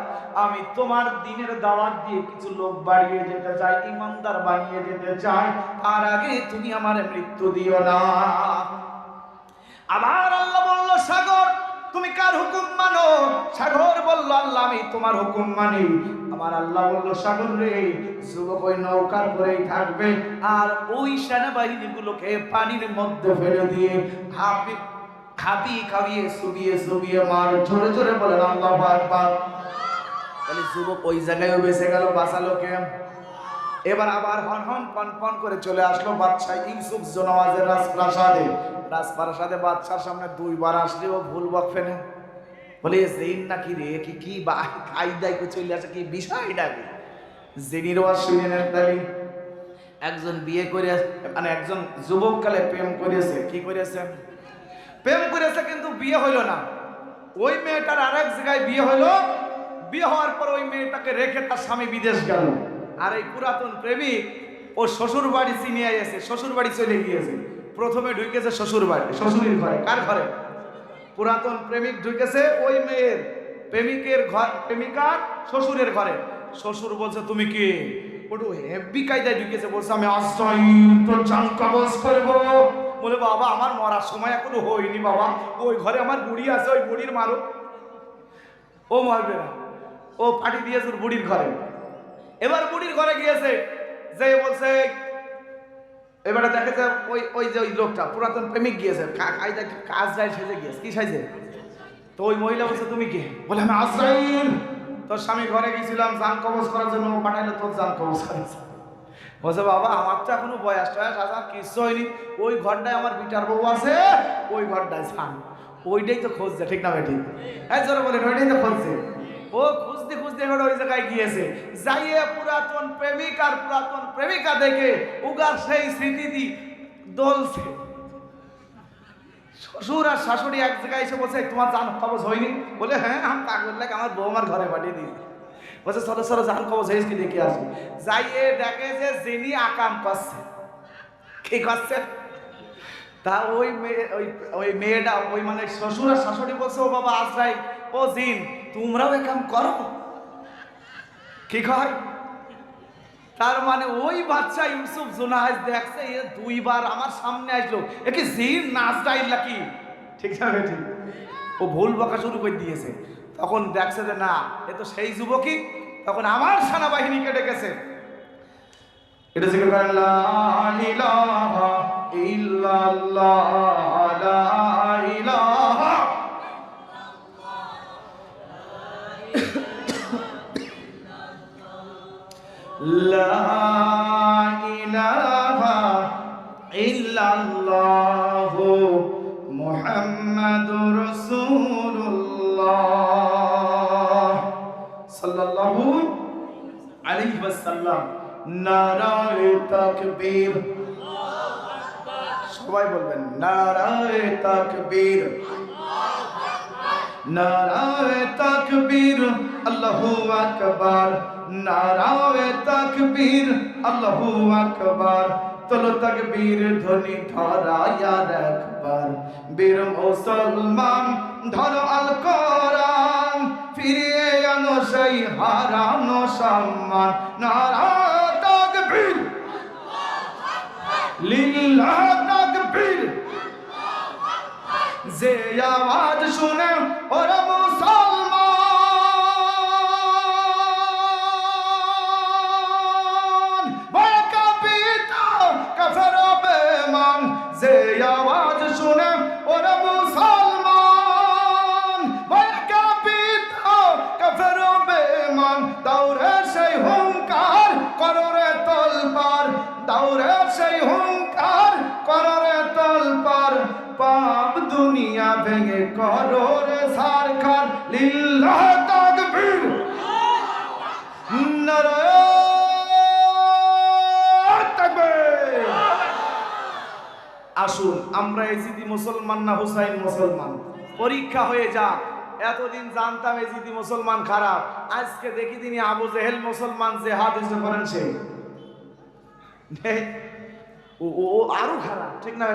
আমি তোমার দ্বীনের দাওয়াত দিয়ে কিছু লোক বাড়িয়ে যেতে চাই, ইমানদার বানিয়ে যেতে চাই, তার আগে তুমি আমার মৃত্যু দিও না। আবার আল্লাহ বলল, সাগর তুমি কার হুকুম মানো? সাগর বলল, আল্লাহ আমি তোমার হুকুম মানি। আমার আল্লাহ বলল, সাগর রে, যুবক ওই নৌকার পরেই থাকবে, আর ওই সেনাবাহিনীগুলোকে পানির মধ্যে ফেলে দিয়ে খাবিয়ে চুবিয়ে মার। জোরে জোরে বলেন আল্লাহু আকবার। তাহলে যুবক ওই জায়গায় বেঁচে গেল, বাঁচালো কে? এবার আবার হন হন পন পন করে চলে আসলো বাদশাহ ইউসুফ জনওয়াজের রাজপ্রাসাদে বাদশার সামনে দুইবার আসলেও ভুল বকবে না, বলে জেন নাকি রে, কি কায়দায় চলে আসে, কি বিষয়টা কি? জেনির ওয়াজ শুনেন তালি। একজন বিয়ে করে, মানে একজন যুবক কালে প্রেম করেছে, কি করেছে? প্রেম করেছে, কিন্তু বিয়ে হইল না। ওই মেয়েটার আরেক জায়গায় বিয়ে হইলো। বিয়ে হওয়ার পর ওই মেয়েটাকে রেখে তার স্বামী বিদেশ গেল। আর এই পুরাতন প্রেমিক ও শ্বশুর বাড়ি চিনিয়ে গেছে, শ্বশুর বাড়ি চলে গিয়েছে। প্রথমে ঢুকেছে শ্বশুর বাড়ি, শ্বশুরের ঘরে। কার ঘরে? পুরাতন প্রেমিক ঢুকেছে ওই মেয়ের প্রেমিকের ঘর, প্রেমিকার শ্বশুরের ঘরে। শ্বশুর বলছে, তুমি কি? ওটু হেভি কায়দায় ঢুকেছে, বলছে আমি আশ্রয় তো জান কবজ করবো। বলে, বাবা আমার মরার সময় এখনো হয়নি বাবা, ওই ঘরে আমার বুড়ি আছে, ওই বুড়ির মারো। ও মারবে না, ও পাঠিয়ে দিয়েছে বুড়ির ঘরে। এবার বুড়ির ঘরে গিয়েছে, যে বলছে, এবারে দেখেছে ওই যে ওই লোকটা পুরাতন প্রেমিক গিয়েছে, কাজ যায় সেজে গিয়েছে। কি সাইজে? তো ওই মহিলা বলছে, তুমি কে? বলে, আমি আজরাইল, তোর স্বামী ঘরে গেছিলাম জান কবজ করার জন্য, পাঠাইলে তোর জান কবজ করেছে। বলছে, বাবা আমার তো এখনো বয়স হাজার কিছু হয়নি, ওই ঘরটায় আমার বিটার বউ আছে, ওই ঘরটায় ছান, ওইটাই তো খুঁজছে। ঠিক না বেটি? হ্যাঁ জোরে বলেন, ওইটাই তো খুঁজছে। ও খুঁজতে খুঁজতে ওই জায়গায় গিয়েছে, যাইয়ে পুরাতন প্রেমিক আর পুরাতন প্রেমিকা দেখে উগার সেই স্মৃতি দলছে। শ্বশুর আর শাশুড়ি এক জায়গায় এসে বলছে, তোমার জান কবজ হয়নি? বলে, হ্যাঁ আমি পাগল লাগে, আমার বউ আমার ঘরে পাঠিয়ে দিয়েছে। বলছে, চলো চলো জান কবজ হয়েছে কি দেখে আসি। যাইয়ে দেখে যে যিনি আকাম করছে। কি করছে? তা ওই মেয়েটা, ওই মানে শ্বশুর আর শাশুড়ি বলছে, ও বাবা আজরাই, ও জিন, তোমরাও এ কাম করো? কি কয়? তার মানে ওই বাচ্চা ইউসুফ জুনায়েজ দেখছে, এ দুইবার আমার সামনে আসলো, এ কি জিন না আজরাইল নাকি? ঠিক আছে, ঠিক। ও ভুল বকা শুরু করে দিয়েছে। তখন দেখছে যে না, এ তো সেই যুবকই। তখন আমার সেনাবাহিনীকে ডেকেছে। এটা জিকির করেন, লা ইলাহা ইল্লাল্লাহ, লা ইলাহা লা ইলাহা ইল্লাল্লাহ মুহাম্মাদুর রাসূলুল্লাহ সাল্লাল্লাহু আলাইহি ওয়াসাল্লাম। নারায়ে তাকবীর, সবাই বলবেন নারায়ে তাকবীর, নারায়ে তাকবীর, আল্লাহু আকবার, নারায়ে তাকবীর, আল্লাহু আকবার। তোলো তাকবীর ধ্বনি ধরায়ার একবার, বীর মুসলমান ধরো আল কোরআন, ফিরিয়ে আনো সেই হারানো সম্মান। নারায়ে তাকবীর, লিল্লাহ তাকবীর। যে আওয়াজ শুনে ওরা মুসলমান, ভয় কাঁপিত কাফের বেঈমান। যে আওয়াজ শুনে ওরা মুসলমান, ভয় কাঁপিত কাফের বেঈমান। দৌড়ে সেই হুঙ্কার করো রে তলপার, দৌড়ে সেই হুঙ্কার করো রে তলপার। পাপ দুনিয়া ভেঙে করো রে সারকার, লিল্লাহ তাকবীর, নারায়ে তাকবীর। আসুন আমরা এজিদি মুসলমান না হুসাইন মুসলমান, পরীক্ষা হয়ে যাক। এতদিন জানতাম এজিদি মুসলমান খারাপ, আজকে দেখি তিনি আবু জেহেল মুসলমান, জেহাদ করেন সে ও আরো খারাপ। ঠিক না?